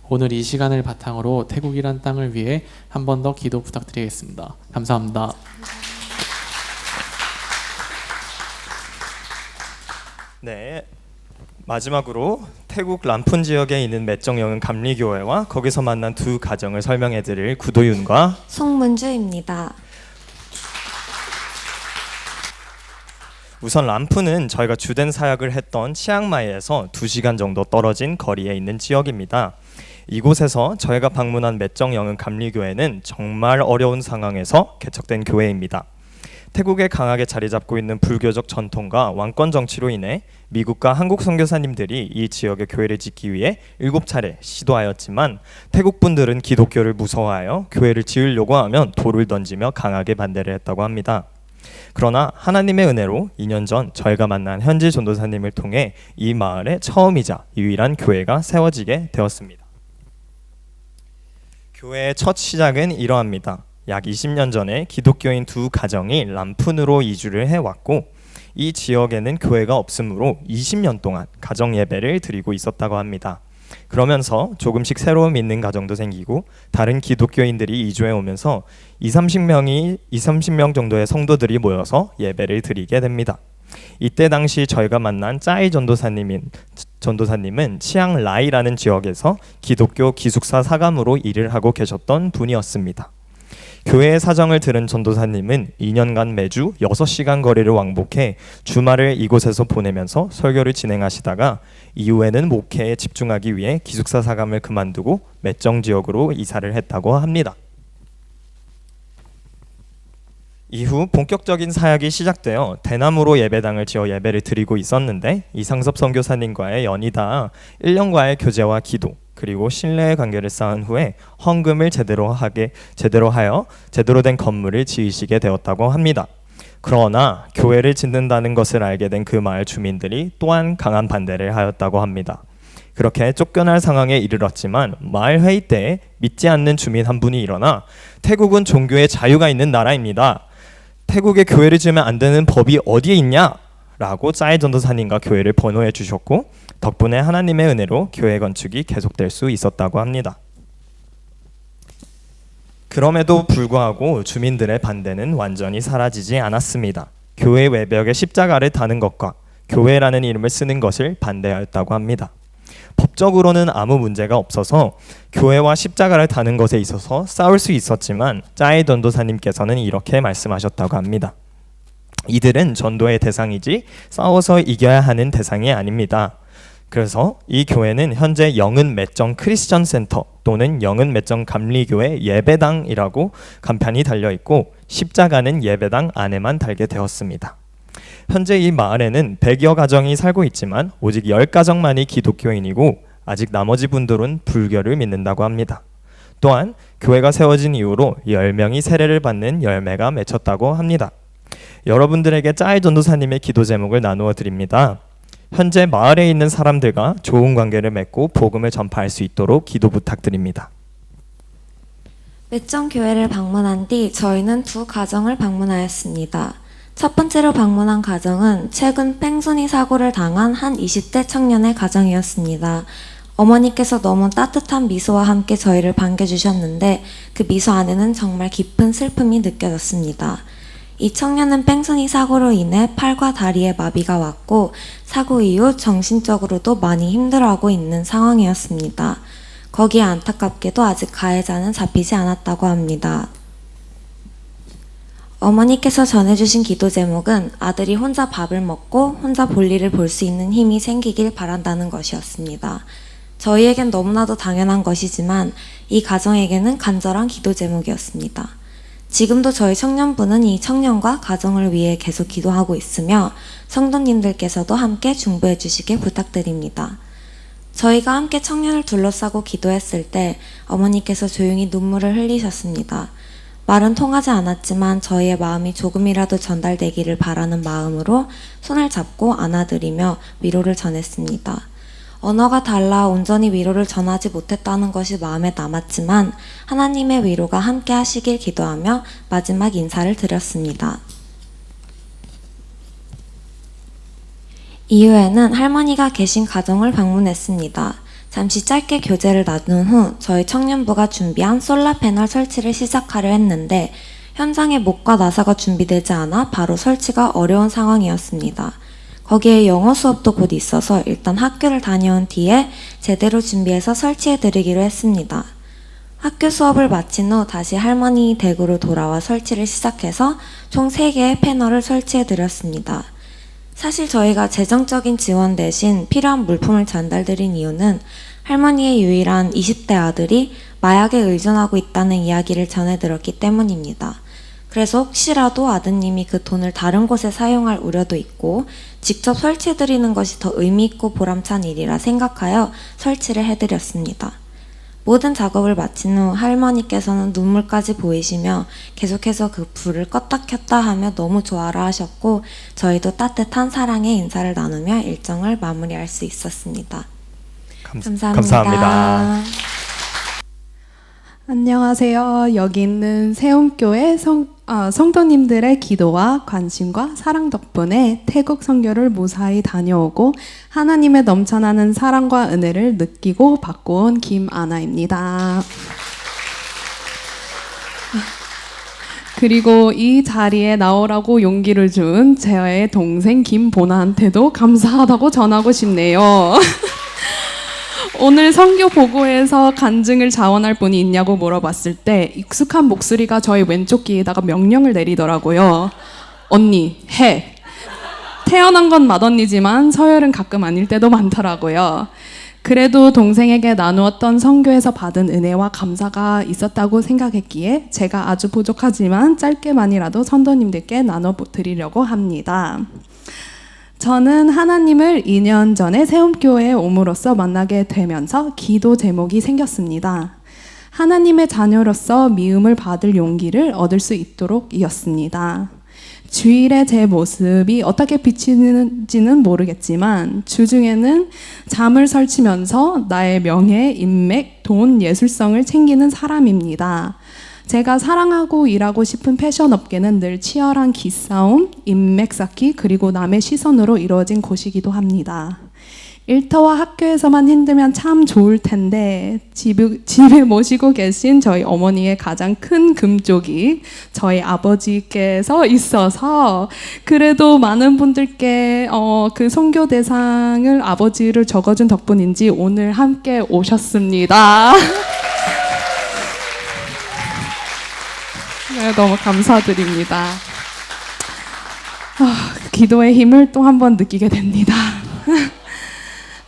Speaker 15: 오늘 이 시간을 바탕으로 태국이란 땅을 위해 한 번 더 기도 부탁드리겠습니다. 감사합니다.
Speaker 8: 네, 마지막으로 태국 람푼 지역에 있는 맷정영은 감리교회와 거기서 만난 두 가정을 설명해드릴 구도윤과
Speaker 17: 송문주입니다.
Speaker 8: 우선 람푼은 저희가 주된 사역을 했던 치앙마이에서 2시간 정도 떨어진 거리에 있는 지역입니다. 이곳에서 저희가 방문한 맷정영은 감리교회는 정말 어려운 상황에서 개척된 교회입니다. 태국에 강하게 자리 잡고 있는 불교적 전통과 왕권 정치로 인해 미국과 한국 선교사님들이 이 지역의 교회를 짓기 위해 7차례 시도하였지만 태국 분들은 기독교를 무서워하여 교회를 지으려고 하면 돌을 던지며 강하게 반대를 했다고 합니다. 그러나 하나님의 은혜로 2년 전 저희가 만난 현지 전도사님을 통해 이 마을에 처음이자 유일한 교회가 세워지게 되었습니다. 교회의 첫 시작은 이러합니다. 약 20년 전에 기독교인 두 가정이 람푼으로 이주를 해왔고 이 지역에는 교회가 없으므로 20년 동안 가정 예배를 드리고 있었다고 합니다. 그러면서 조금씩 새로운 믿는 가정도 생기고 다른 기독교인들이 이주해 오면서 20-30명 정도의 성도들이 모여서 예배를 드리게 됩니다. 이때 당시 저희가 만난 짜이 전도사님은 치앙라이라는 지역에서 기독교 기숙사 사감으로 일을 하고 계셨던 분이었습니다. 교회의 사정을 들은 전도사님은 2년간 매주 6시간 거리를 왕복해 주말을 이곳에서 보내면서 설교를 진행하시다가 이후에는 목회에 집중하기 위해 기숙사 사감을 그만두고 맷정 지역으로 이사를 했다고 합니다. 이후 본격적인 사역이 시작되어 대나무로 예배당을 지어 예배를 드리고 있었는데 이상섭 선교사님과의 연이 닿아 1년과의 교제와 기도 그리고 신뢰의 관계를 쌓은 후에 헌금을 제대로 하여 제대로 된 건물을 지으시게 되었다고 합니다. 그러나 교회를 짓는다는 것을 알게 된 그 마을 주민들이 또한 강한 반대를 하였다고 합니다. 그렇게 쫓겨날 상황에 이르렀지만 마을 회의 때 믿지 않는 주민 한 분이 일어나 태국은 종교의 자유가 있는 나라입니다. 태국에 교회를 지으면 안 되는 법이 어디에 있냐? 라고 짜이 전도사님과 교회를 번호해 주셨고 덕분에 하나님의 은혜로 교회 건축이 계속될 수 있었다고 합니다. 그럼에도 불구하고 주민들의 반대는 완전히 사라지지 않았습니다. 교회 외벽에 십자가를 다는 것과 교회라는 이름을 쓰는 것을 반대하였다고 합니다. 법적으로는 아무 문제가 없어서 교회와 십자가를 다는 것에 있어서 싸울 수 있었지만 짜이 전도사님께서는 이렇게 말씀하셨다고 합니다. 이들은 전도의 대상이지 싸워서 이겨야 하는 대상이 아닙니다. 그래서 이 교회는 현재 영은 맷정 크리스천 센터 또는 영은 맷정 감리교회 예배당이라고 간판이 달려 있고 십자가는 예배당 안에만 달게 되었습니다. 현재 이 마을에는 100여 가정이 살고 있지만 오직 10가정만이 기독교인이고 아직 나머지 분들은 불교를 믿는다고 합니다. 또한 교회가 세워진 이후로 10명이 세례를 받는 열매가 맺혔다고 합니다. 여러분들에게 짜이 전도사님의 기도 제목을 나누어 드립니다. 현재 마을에 있는 사람들과 좋은 관계를 맺고 복음을 전파할 수 있도록 기도 부탁드립니다.
Speaker 17: 맷정 교회를 방문한 뒤 저희는 두 가정을 방문하였습니다. 첫 번째로 방문한 가정은 최근 뺑소니 사고를 당한 한 20대 청년의 가정이었습니다. 어머니께서 너무 따뜻한 미소와 함께 저희를 반겨주셨는데 그 미소 안에는 정말 깊은 슬픔이 느껴졌습니다. 이 청년은 뺑소니 사고로 인해 팔과 다리에 마비가 왔고 사고 이후 정신적으로도 많이 힘들어하고 있는 상황이었습니다. 거기에 안타깝게도 아직 가해자는 잡히지 않았다고 합니다. 어머니께서 전해주신 기도 제목은 아들이 혼자 밥을 먹고 혼자 볼일을 볼 수 있는 힘이 생기길 바란다는 것이었습니다. 저희에겐 너무나도 당연한 것이지만 이 가정에게는 간절한 기도 제목이었습니다. 지금도 저희 청년부는 이 청년과 가정을 위해 계속 기도하고 있으며 성도님들께서도 함께 중보해 주시길 부탁드립니다. 저희가 함께 청년을 둘러싸고 기도했을 때 어머니께서 조용히 눈물을 흘리셨습니다. 말은 통하지 않았지만 저희의 마음이 조금이라도 전달되기를 바라는 마음으로 손을 잡고 안아드리며 위로를 전했습니다. 언어가 달라 온전히 위로를 전하지 못했다는 것이 마음에 남았지만 하나님의 위로가 함께 하시길 기도하며 마지막 인사를 드렸습니다. 이후에는 할머니가 계신 가정을 방문했습니다. 잠시 짧게 교제를 나눈 후 저희 청년부가 준비한 솔라 패널 설치를 시작하려 했는데 현장에 목과 나사가 준비되지 않아 바로 설치가 어려운 상황이었습니다. 거기에 영어 수업도 곧 있어서 일단 학교를 다녀온 뒤에 제대로 준비해서 설치해 드리기로 했습니다. 학교 수업을 마친 후 다시 할머니 댁으로 돌아와 설치를 시작해서 총 3개의 패널을 설치해 드렸습니다. 사실 저희가 재정적인 지원 대신 필요한 물품을 전달드린 이유는 할머니의 유일한 20대 아들이 마약에 의존하고 있다는 이야기를 전해들었기 때문입니다. 그래서 혹시라도 아드님이 그 돈을 다른 곳에 사용할 우려도 있고 직접 설치해드리는 것이 더 의미있고 보람찬 일이라 생각하여 설치를 해드렸습니다. 모든 작업을 마친 후 할머니께서는 눈물까지 보이시며 계속해서 그 불을 껐다 켰다 하며 너무 좋아라 하셨고 저희도 따뜻한 사랑의 인사를 나누며 일정을 마무리할 수 있었습니다. 감사합니다.
Speaker 14: 안녕하세요. 여기 있는 세움교회 성도님들의 기도와 관심과 사랑 덕분에 태국 선교를 무사히 다녀오고 하나님의 넘쳐나는 사랑과 은혜를 느끼고 받고 온 김아나입니다. 그리고 이 자리에 나오라고 용기를 준 제 동생 김보나한테도 감사하다고 전하고 싶네요. 오늘 선교 보고에서 간증을 자원할 분이 있냐고 물어봤을 때 익숙한 목소리가 저희 왼쪽 귀에다가 명령을 내리더라고요. 언니, 해. 태어난 건 맏언니지만 서열은 가끔 아닐 때도 많더라고요. 그래도 동생에게 나누었던 선교에서 받은 은혜와 감사가 있었다고 생각했기에 제가 아주 부족하지만 짧게만이라도 선도님들께 나눠드리려고 합니다. 저는 하나님을 2년 전에 세움교회에 옴으로써 만나게 되면서 기도 제목이 생겼습니다. 하나님의 자녀로서 미움을 받을 용기를 얻을 수 있도록 이었습니다. 주일에 제 모습이 어떻게 비치는지는 모르겠지만 주중에는 잠을 설치면서 나의 명예, 인맥, 돈, 예술성을 챙기는 사람입니다. 제가 사랑하고 일하고 싶은 패션 업계는 늘 치열한 기싸움, 인맥 쌓기, 그리고 남의 시선으로 이루어진 곳이기도 합니다. 일터와 학교에서만 힘들면 참 좋을 텐데 집에 모시고 계신 저희 어머니의 가장 큰 금쪽이 저희 아버지께서 있어서 그래도 많은 분들께 그 선교 대상을 아버지를 적어준 덕분인지 오늘 함께 오셨습니다. 네, 너무 감사드립니다. 기도의 힘을 또 한 번 느끼게 됩니다.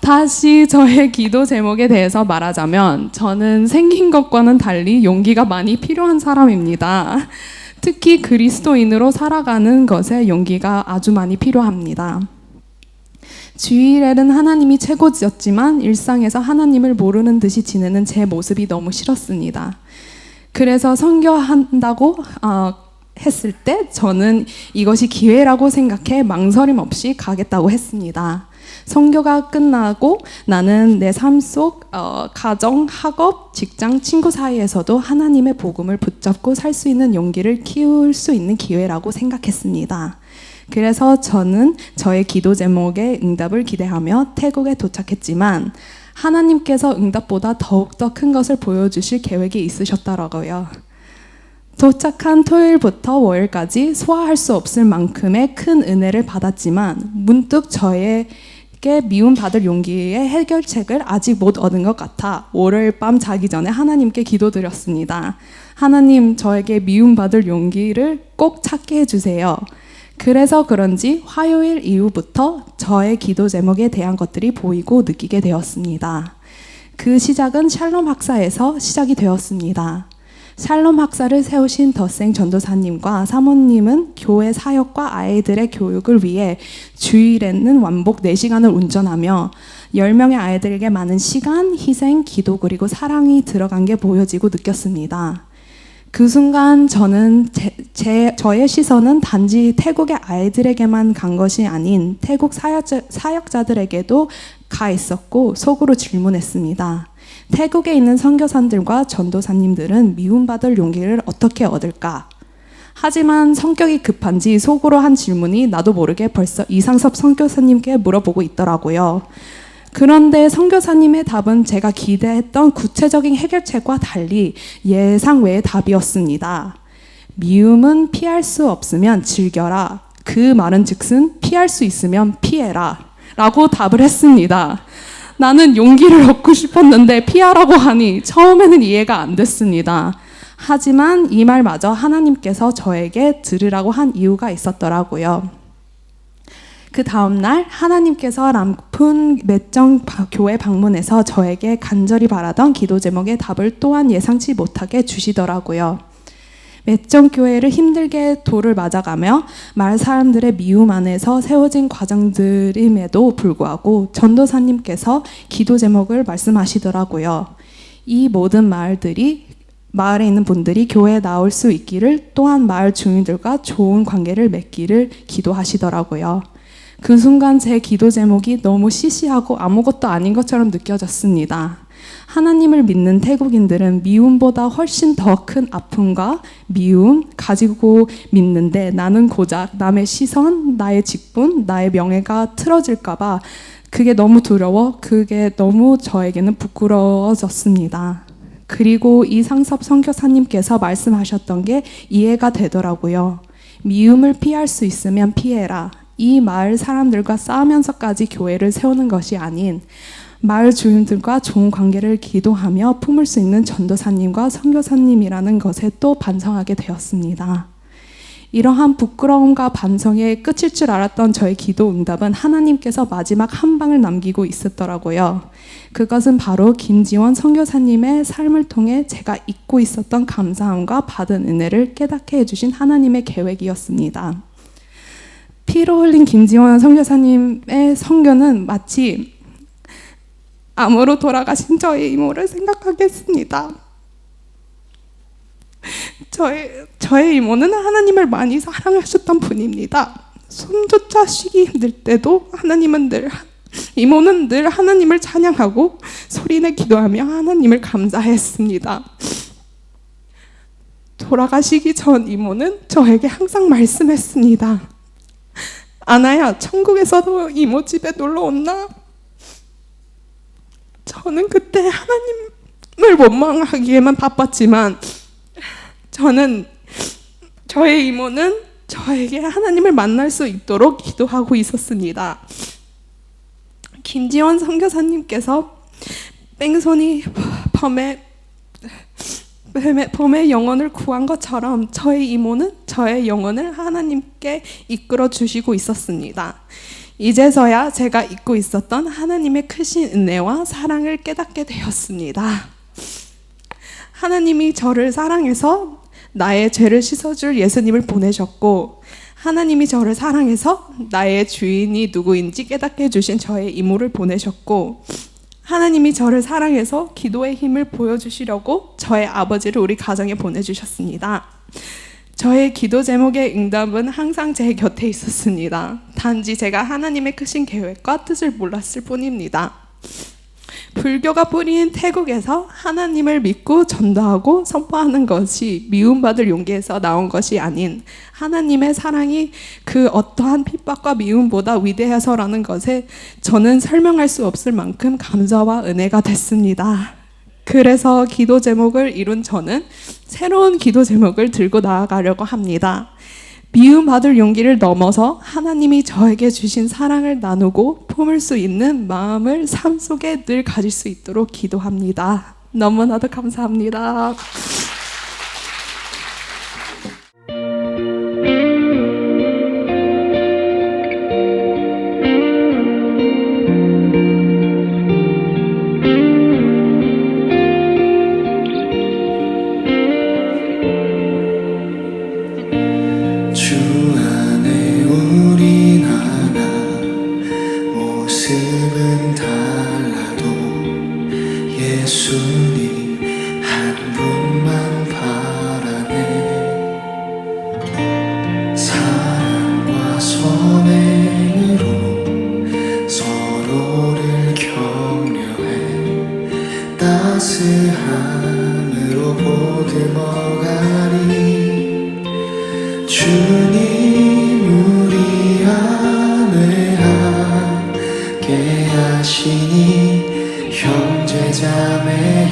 Speaker 14: 다시 저의 기도 제목에 대해서 말하자면 저는 생긴 것과는 달리 용기가 많이 필요한 사람입니다. 특히 그리스도인으로 살아가는 것에 용기가 아주 많이 필요합니다. 주일에는 하나님이 최고였지만 일상에서 하나님을 모르는 듯이 지내는 제 모습이 너무 싫었습니다. 그래서 선교한다고 했을 때 저는 이것이 기회라고 생각해 망설임 없이 가겠다고 했습니다. 선교가 끝나고 나는 내 삶 속 가정, 학업, 직장, 친구 사이에서도 하나님의 복음을 붙잡고 살 수 있는 용기를 키울 수 있는 기회라고 생각했습니다. 그래서 저는 저의 기도 제목의 응답을 기대하며 태국에 도착했지만 하나님께서 응답보다 더욱더 큰 것을 보여주실 계획이 있으셨더라고요. 도착한 토요일부터 월요일까지 소화할 수 없을 만큼의 큰 은혜를 받았지만 문득 저에게 미움받을 용기의 해결책을 아직 못 얻은 것 같아 월요일 밤 자기 전에 하나님께 기도드렸습니다. 하나님, 저에게 미움받을 용기를 꼭 찾게 해주세요. 그래서 그런지 화요일 이후부터 저의 기도 제목에 대한 것들이 보이고 느끼게 되었습니다. 그 시작은 샬롬 학사에서 시작이 되었습니다. 샬롬 학사를 세우신 덧생 전도사님과 사모님은 교회 사역과 아이들의 교육을 위해 주일에는 왕복 4시간을 운전하며 10명의 아이들에게 많은 시간, 희생, 기도 그리고 사랑이 들어간 게 보여지고 느꼈습니다. 그 순간 저는 저의 시선은 단지 태국의 아이들에게만 간 것이 아닌 태국 사역자들에게도 가 있었고 속으로 질문했습니다. 태국에 있는 선교사님들과 전도사님들은 미움받을 용기를 어떻게 얻을까? 하지만 성격이 급한지 속으로 한 질문이 나도 모르게 벌써 이상섭 선교사님께 물어보고 있더라고요. 그런데 선교사님의 답은 제가 기대했던 구체적인 해결책과 달리 예상 외의 답이었습니다. 미움은 피할 수 없으면 즐겨라. 그 말은 즉슨 피할 수 있으면 피해라. 라고 답을 했습니다. 나는 용기를 얻고 싶었는데 피하라고 하니 처음에는 이해가 안 됐습니다. 하지만 이 말마저 하나님께서 저에게 들으라고 한 이유가 있었더라고요. 그 다음날 하나님께서 람푼 맷정 교회 방문해서 저에게 간절히 바라던 기도 제목의 답을 또한 예상치 못하게 주시더라고요. 맷정 교회를 힘들게 돌을 맞아가며 마을 사람들의 미움 안에서 세워진 과정들임에도 불구하고 전도사님께서 기도 제목을 말씀하시더라고요. 이 모든 마을에 있는 분들이 교회에 나올 수 있기를 또한 마을 주민들과 좋은 관계를 맺기를 기도하시더라고요. 그 순간 제 기도 제목이 너무 시시하고 아무것도 아닌 것처럼 느껴졌습니다. 하나님을 믿는 태국인들은 미움보다 훨씬 더 큰 아픔과 미움 가지고 믿는데 나는 고작 남의 시선, 나의 직분, 나의 명예가 틀어질까봐 그게 너무 두려워, 그게 너무 저에게는 부끄러워졌습니다. 그리고 이상섭 선교사님께서 말씀하셨던 게 이해가 되더라고요. 미움을 피할 수 있으면 피해라. 이 마을 사람들과 싸우면서까지 교회를 세우는 것이 아닌 마을 주민들과 좋은 관계를 기도하며 품을 수 있는 전도사님과 선교사님이라는 것에 또 반성하게 되었습니다. 이러한 부끄러움과 반성의 끝일 줄 알았던 저의 기도 응답은 하나님께서 마지막 한 방을 남기고 있었더라고요. 그것은 바로 김지원 선교사님의 삶을 통해 제가 잊고 있었던 감사함과 받은 은혜를 깨닫게 해주신 하나님의 계획이었습니다. 피로 흘린 김지원 선교사님의 선교는 마치 암으로 돌아가신 저의 이모를 생각하게 했습니다. 저의 이모는 하나님을 많이 사랑하셨던 분입니다. 손조차 쉬기 힘들 때도 이모는 늘 하나님을 찬양하고 소리내 기도하며 하나님을 감사했습니다. 돌아가시기 전 이모는 저에게 항상 말씀했습니다. 아나야, 천국에서도 이모 집에 놀러 온나? 저는 그때 하나님을 원망하기에만 바빴지만 저의 이모는 저에게 하나님을 만날 수 있도록 기도하고 있었습니다. 김지원 선교사님께서 뺑소니 범의 영혼을 구한 것처럼 저의 이모는 저의 영혼을 하나님께 이끌어 주시고 있었습니다. 이제서야 제가 잊고 있었던 하나님의 크신 은혜와 사랑을 깨닫게 되었습니다. 하나님이 저를 사랑해서 나의 죄를 씻어줄 예수님을 보내셨고, 하나님이 저를 사랑해서 나의 주인이 누구인지 깨닫게 해주신 저의 이모를 보내셨고, 하나님이 저를 사랑해서 기도의 힘을 보여주시려고 저의 아버지를 우리 가정에 보내주셨습니다. 저의 기도 제목의 응답은 항상 제 곁에 있었습니다. 단지 제가 하나님의 크신 계획과 뜻을 몰랐을 뿐입니다. 불교가 뿌린 태국에서 하나님을 믿고 전도하고 선포하는 것이 미움받을 용기에서 나온 것이 아닌 하나님의 사랑이 그 어떠한 핍박과 미움보다 위대해서라는 것에 저는 설명할 수 없을 만큼 감사와 은혜가 됐습니다. 그래서 기도 제목을 이룬 저는 새로운 기도 제목을 들고 나아가려고 합니다. 미움받을 용기를 넘어서 하나님이 저에게 주신 사랑을 나누고 품을 수 있는 마음을 삶 속에 늘 가질 수 있도록 기도합니다. 너무나도 감사합니다.
Speaker 12: 보듬어가리. 주님 우리 안에 함께 하시니 형제자매의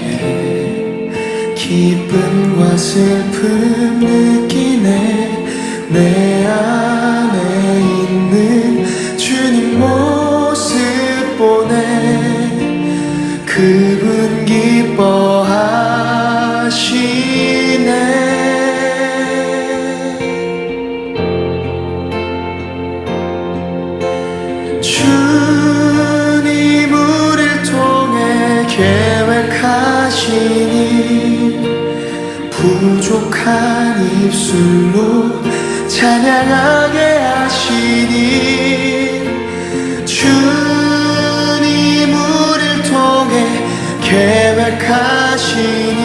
Speaker 12: 기쁨과 슬픔 느끼네. 내 안에 있는 주님 모습 보네. 그분 기뻐하시네. 주님 우릴 통해 계획하시니 부족한 입술로 찬양하게 하시니. 주님 우릴 통해 계획하시니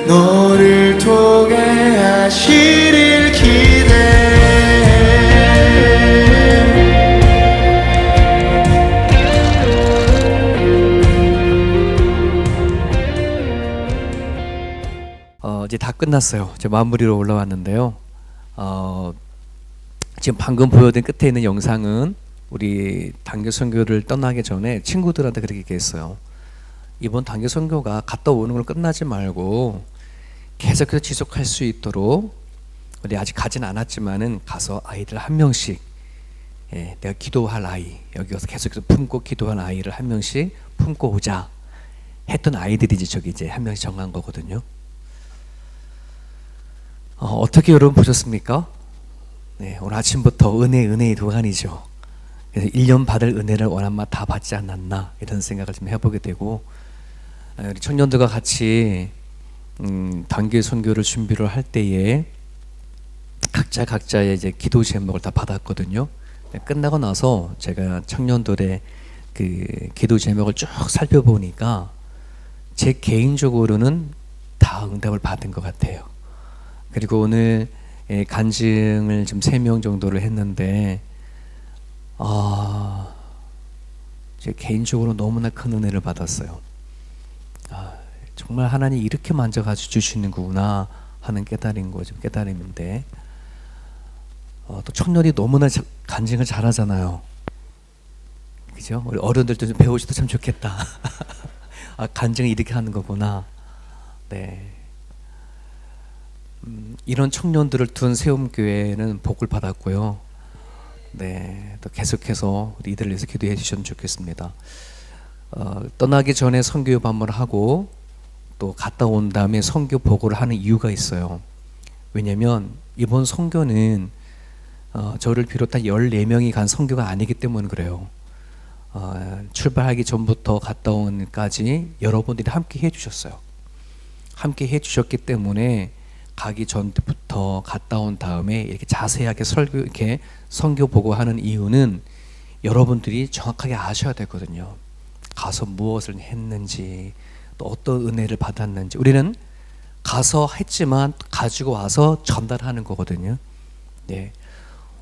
Speaker 12: 너를 통해 하시릴 기대해.
Speaker 18: 이제 다 끝났어요. 이제 마무리로 올라왔는데요. 지금 방금 보여드린 끝에 있는 영상은 우리 단기 선교를 떠나기 전에 친구들한테 그렇게 얘기했어요. 이번 단기 선교가 갔다 오는 걸 끝나지 말고 계속해서 지속할 수 있도록 우리 아직 가진 않았지만은 가서 아이들 한 명씩, 내가 기도할 아이, 여기 가서 계속해서 품고 기도할 아이를 한 명씩 품고 오자 했던 아이들이 이제 한 명씩 정한 거거든요. 어떻게 여러분 보셨습니까? 네, 오늘 아침부터 은혜의 도가니죠. 그래서 1년 받을 은혜를 원한마 다 받지 않았나 이런 생각을 좀 해보게 되고, 우리 청년들과 같이 단기 선교를 준비를 할 때에 각자의 이제 기도 제목을 다 받았거든요. 네, 끝나고 나서 제가 청년들의 그 기도 제목을 쭉 살펴보니까 제 개인적으로는 다 응답을 받은 것 같아요. 그리고 오늘 간증을 좀 3명 정도를 했는데 제 개인적으로 너무나 큰 은혜를 받았어요. 정말 하나님 이렇게 만져가지고 주시는구나 하는 깨달음인데 또 청년이 너무나 간증을 잘하잖아요. 그죠? 우리 어른들도 좀 배우셔도 참 좋겠다. 간증을 이렇게 하는 거구나. 네. 이런 청년들을 둔 세움교회는 복을 받았고요. 네, 또 계속해서 우리 이들을 위해서 기도해 주셨으면 좋겠습니다. 떠나기 전에 선교 반문을 하고 또 갔다 온 다음에 선교 보고를 하는 이유가 있어요. 왜냐면 이번 선교는 저를 비롯한 14명이 간 선교가 아니기 때문에 그래요. 출발하기 전부터 갔다 온까지 여러분들이 함께 해주셨어요. 함께 해주셨기 때문에 가기 전부터 갔다 온 다음에 이렇게 자세하게 이렇게 선교 보고하는 이유는 여러분들이 정확하게 아셔야 되거든요. 가서 무엇을 했는지, 또 어떤 은혜를 받았는지. 우리는 가서 했지만 가지고 와서 전달하는 거거든요. 네,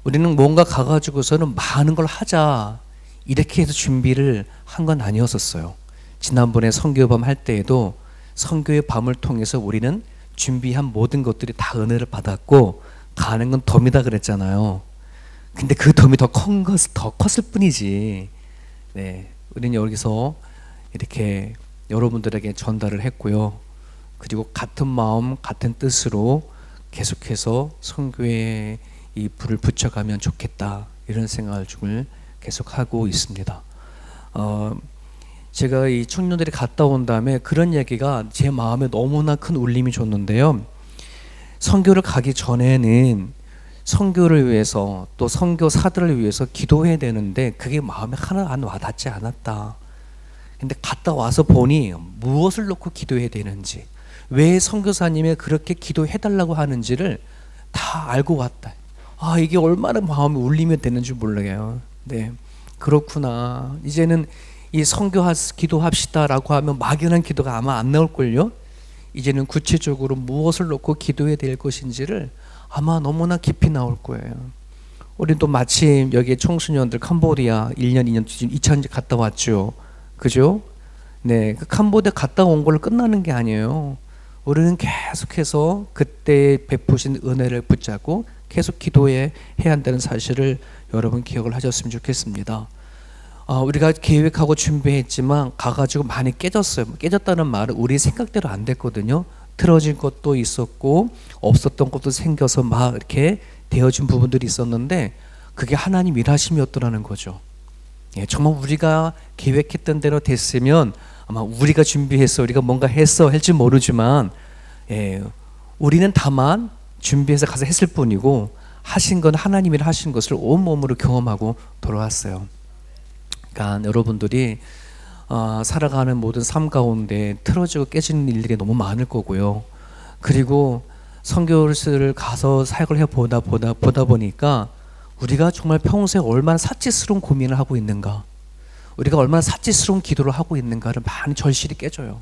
Speaker 18: 우리는 뭔가 가가지고서는 많은 걸 하자 이렇게 해서 준비를 한 건 아니었었어요. 지난번에 선교밤 할 때에도 선교의 밤을 통해서 우리는 준비한 모든 것들이 다 은혜를 받았고 가는 건 덤이다 그랬잖아요. 근데 그 덤이 더 컸을 뿐이지. 네, 우리는 여기서 이렇게 여러분들에게 전달을 했고요. 그리고 같은 마음, 같은 뜻으로 계속해서 선교에 이 불을 붙여가면 좋겠다 이런 생각을 계속 하고 있습니다. 제가 이 청년들이 갔다 온 다음에 그런 얘기가 제 마음에 너무나 큰 울림이 줬는데요. 선교를 가기 전에는 선교를 위해서 또 선교사들을 위해서 기도해야 되는데 그게 마음에 하나 안 와닿지 않았다. 근데 갔다 와서 보니 무엇을 놓고 기도해야 되는지, 왜 선교사님이 그렇게 기도해달라고 하는지를 다 알고 왔다. 이게 얼마나 마음이 울리면 되는지 몰라요. 네, 그렇구나. 이제는 이 기도합시다라고 하면 막연한 기도가 아마 안 나올걸요. 이제는 구체적으로 무엇을 놓고 기도해야 될 것인지를 아마 너무나 깊이 나올 거예요. 우리 또 마침 여기 청소년들 캄보디아 1년, 2년, 2000년 갔다 왔죠. 그죠? 네, 그 캄보디아 갔다 온 걸로 끝나는 게 아니에요. 우리는 계속해서 그때 베푸신 은혜를 붙잡고 계속 기도해야 한다는 사실을 여러분 기억을 하셨으면 좋겠습니다. 우리가 계획하고 준비했지만 가가지고 많이 깨졌어요. 깨졌다는 말은 우리 생각대로 안 됐거든요. 틀어진 것도 있었고 없었던 것도 생겨서 막 이렇게 되어진 부분들이 있었는데 그게 하나님 일하심이었더라는 거죠. 예, 정말 우리가 계획했던 대로 됐으면 아마 우리가 준비했어, 우리가 뭔가 했어 할지 모르지만 우리는 다만 준비해서 가서 했을 뿐이고 하신 건 하나님이 하신 것을 온몸으로 경험하고 돌아왔어요. 그러니까 여러분들이 살아가는 모든 삶 가운데 틀어지고 깨지는 일들이 너무 많을 거고요. 그리고 선교를 가서 사역을 해보다 보니까 우리가 정말 평소에 얼마나 사치스러운 고민을 하고 있는가, 우리가 얼마나 사치스러운 기도를 하고 있는가를 많이 절실히 깨져요.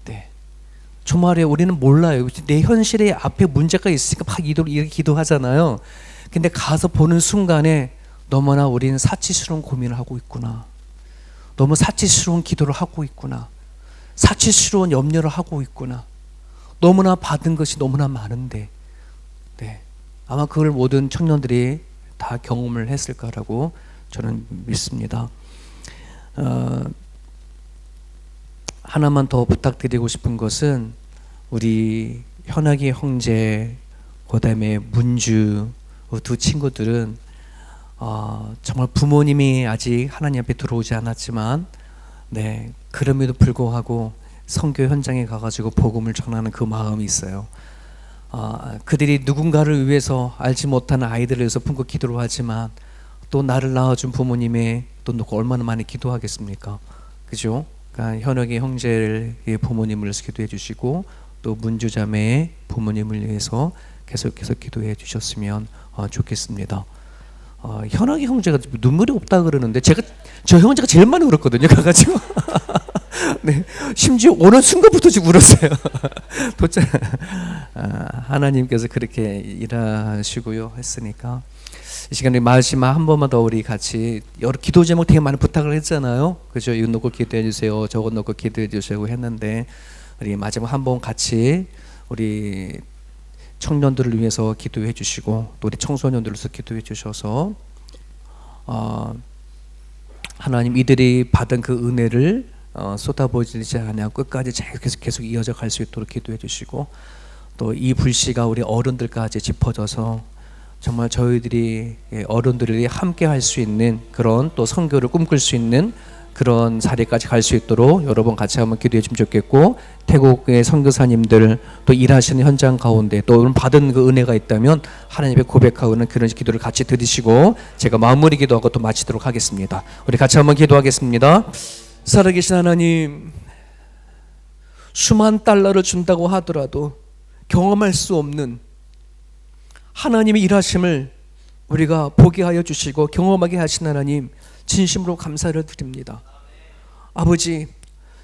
Speaker 18: 네, 정말에 우리는 몰라요. 내 현실에 앞에 문제가 있으니까 막 이렇게 기도하잖아요. 근데 가서 보는 순간에 너무나 우리는 사치스러운 고민을 하고 있구나, 너무 사치스러운 기도를 하고 있구나, 사치스러운 염려를 하고 있구나, 너무나 받은 것이 너무나 많은데, 네, 아마 그걸 모든 청년들이 다 경험을 했을 거라고 저는 믿습니다. 하나만 더 부탁드리고 싶은 것은 우리 현학이 형제, 그다음에 문주 두 친구들은 정말 부모님이 아직 하나님 앞에 들어오지 않았지만, 네, 그럼에도 불구하고 선교 현장에 가가지고 복음을 전하는 그 마음이 있어요. 그들이 누군가를 위해서 알지 못하는 아이들을 위해서 품고 기도를 하지만 또 나를 낳아준 부모님의 또 누가 얼마나 많이 기도하겠습니까? 그죠? 그러니까 현역의 형제의 부모님을 위해서 기도해 주시고 또 문주자매의 부모님을 위해서 계속해서 기도해 주셨으면 좋겠습니다. 현학의 형제가 눈물이 없다 그러는데 저 형제가 제일 많이 울었거든요. 가가지고 네, 심지어 오는 순간부터 지금 울었어요. 하나님께서 그렇게 일하시고요 했으니까 이 시간에 마지막 한 번만 더 우리 같이 여러 기도 제목 되게 많이 부탁을 했잖아요. 그죠? 이거 놓고 기도해 주세요, 저거 놓고 기도해 주시고 했는데 우리 마지막 한 번 같이 우리 청년들을 위해서 기도해 주시고 또 우리 청소년들을 위해서 기도해 주셔서 하나님 이들이 받은 그 은혜를 쏟아부어지지 않고 끝까지 계속 이어져 갈 수 있도록 기도해 주시고 또 이 불씨가 우리 어른들까지 짚어져서 정말 저희들이 어른들이 함께 할 수 있는 그런 또 선교를 꿈꿀 수 있는 그런 자리까지 갈 수 있도록 여러분 같이 한번 기도해 주면 좋겠고, 태국의 선교사님들 또 일하시는 현장 가운데 또 받은 그 은혜가 있다면 하나님의 고백하고는 그런 기도를 같이 드리시고 제가 마무리 기도하고 또 마치도록 하겠습니다. 우리 같이 한번 기도하겠습니다. 살아계신 하나님, 수만 달러를 준다고 하더라도 경험할 수 없는 하나님의 일하심을 우리가 보게 하여 주시고 경험하게 하신 하나님, 진심으로 감사를 드립니다. 아버지,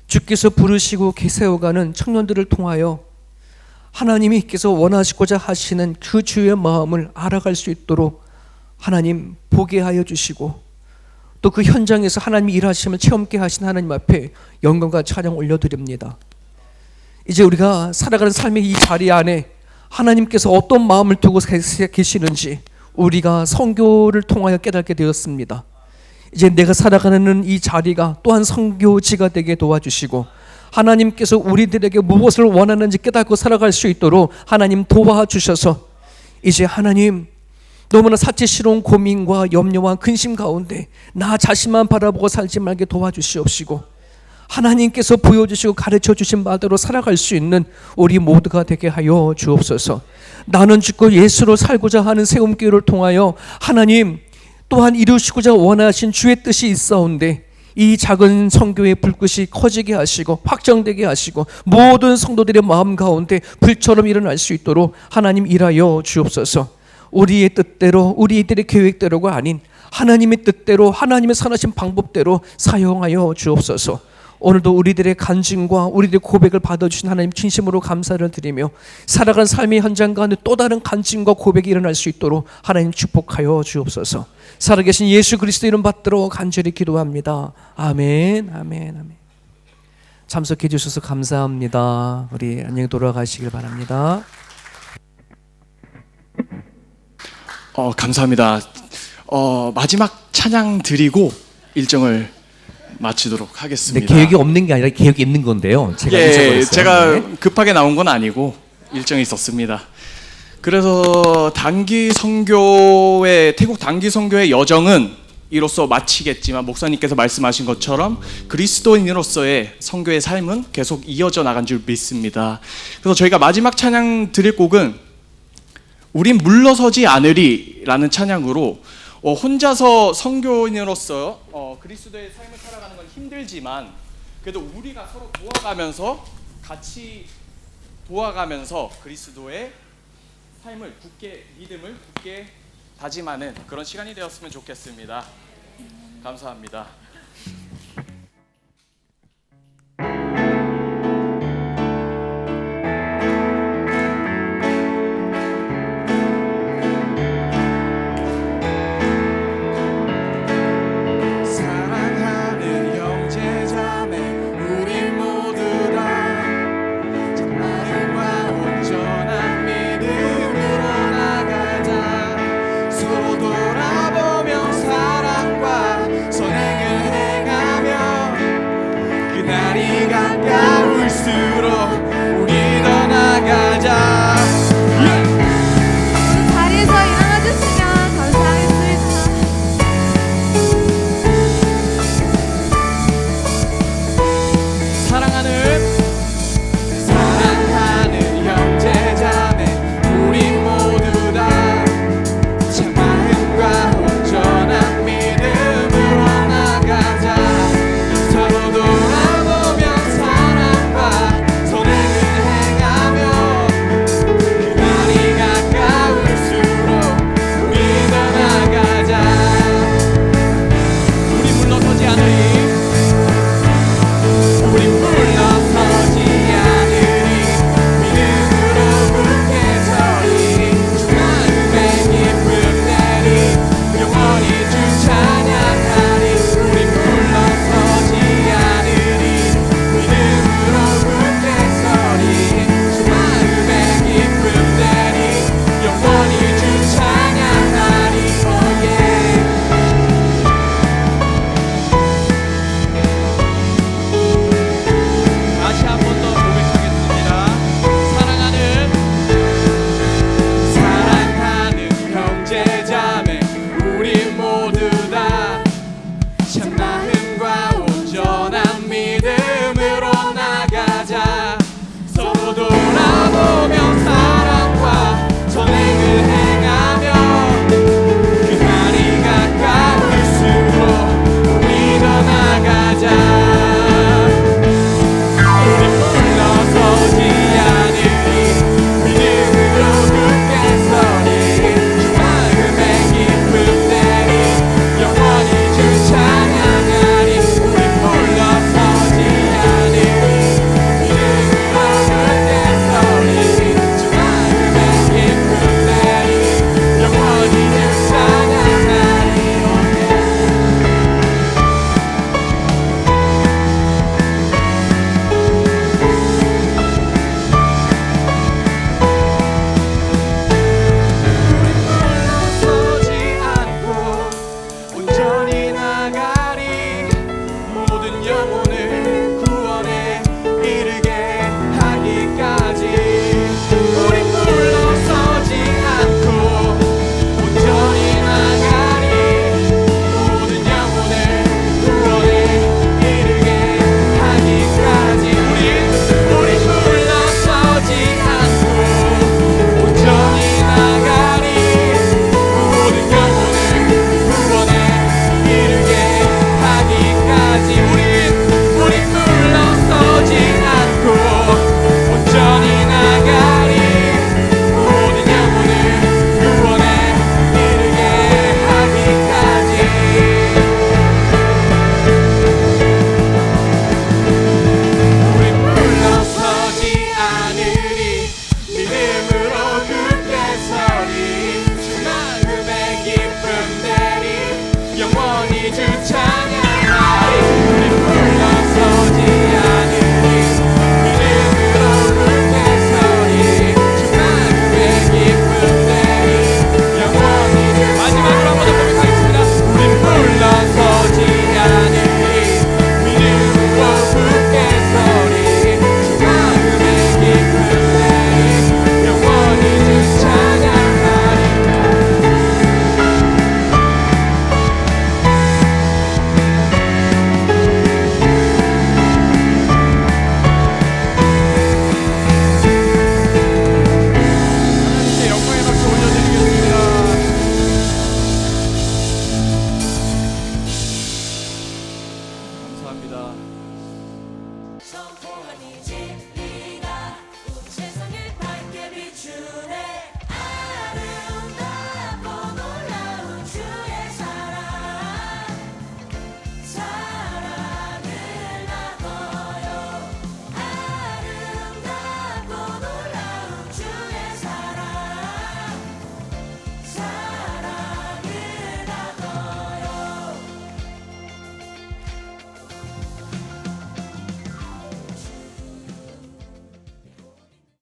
Speaker 18: 주께서 부르시고 세워가는 청년들을 통하여 하나님께서 원하시고자 하시는 그 주의 마음을 알아갈 수 있도록 하나님 보게 하여 주시고 또 그 현장에서 하나님의 일하심을 체험케 하신 하나님 앞에 영광과 찬양 올려드립니다. 이제 우리가 살아가는 삶의 이 자리 안에 하나님께서 어떤 마음을 두고 계시는지 우리가 선교를 통하여 깨닫게 되었습니다. 이제 내가 살아가는 이 자리가 또한 선교지가 되게 도와주시고 하나님께서 우리들에게 무엇을 원하는지 깨닫고 살아갈 수 있도록 하나님 도와주셔서 이제 하나님 너무나 사치스러운 고민과 염려와 근심 가운데 나 자신만 바라보고 살지 말게 도와주시옵시고 하나님께서 보여주시고 가르쳐주신 바대로 살아갈 수 있는 우리 모두가 되게 하여 주옵소서. 나는 죽고 예수로 살고자 하는 세움교회를 통하여 하나님 또한 이루시고자 원하신 주의 뜻이 있사온데 이 작은 성교의 불꽃이 커지게 하시고 확장되게 하시고 모든 성도들의 마음 가운데 불처럼 일어날 수 있도록 하나님 일하여 주옵소서. 우리의 뜻대로 우리들의 계획대로가 아닌 하나님의 뜻대로 하나님의 선하신 방법대로 사용하여 주옵소서. 오늘도 우리들의 간증과 우리들의 고백을 받아주신 하나님 진심으로 감사를 드리며 살아간 삶의 현장 가운데 또 다른 간증과 고백이 일어날 수 있도록 하나님 축복하여 주옵소서. 살아계신 예수 그리스도 이름 받들어 간절히 기도합니다. 아멘, 아멘, 아멘. 참석해 주셔서 감사합니다. 우리 안녕히 돌아가시길 바랍니다.
Speaker 19: 감사합니다. 마지막 찬양 드리고 일정을 마치도록 하겠습니다.
Speaker 18: 네, 계획이 없는 게 아니라 계획이 있는 건데요. 제가 잊어버렸어요.
Speaker 19: 제가
Speaker 18: 네.
Speaker 19: 급하게 나온 건 아니고 일정이 있었습니다. 그래서 단기 선교의 태국 단기 선교의 여정은 이로써 마치겠지만 목사님께서 말씀하신 것처럼 그리스도인으로서의 선교의 삶은 계속 이어져 나간 줄 믿습니다. 그래서 저희가 마지막 찬양 드릴 곡은 우린 물러서지 않으리라는 찬양으로 혼자서 선교인으로서 그리스도의 삶을 살아가는 건 힘들지만 그래도 우리가 서로 도와가면서 같이 도와가면서 그리스도의 삶을 믿음을 굳게 다짐하는 그런 시간이 되었으면 좋겠습니다. 감사합니다.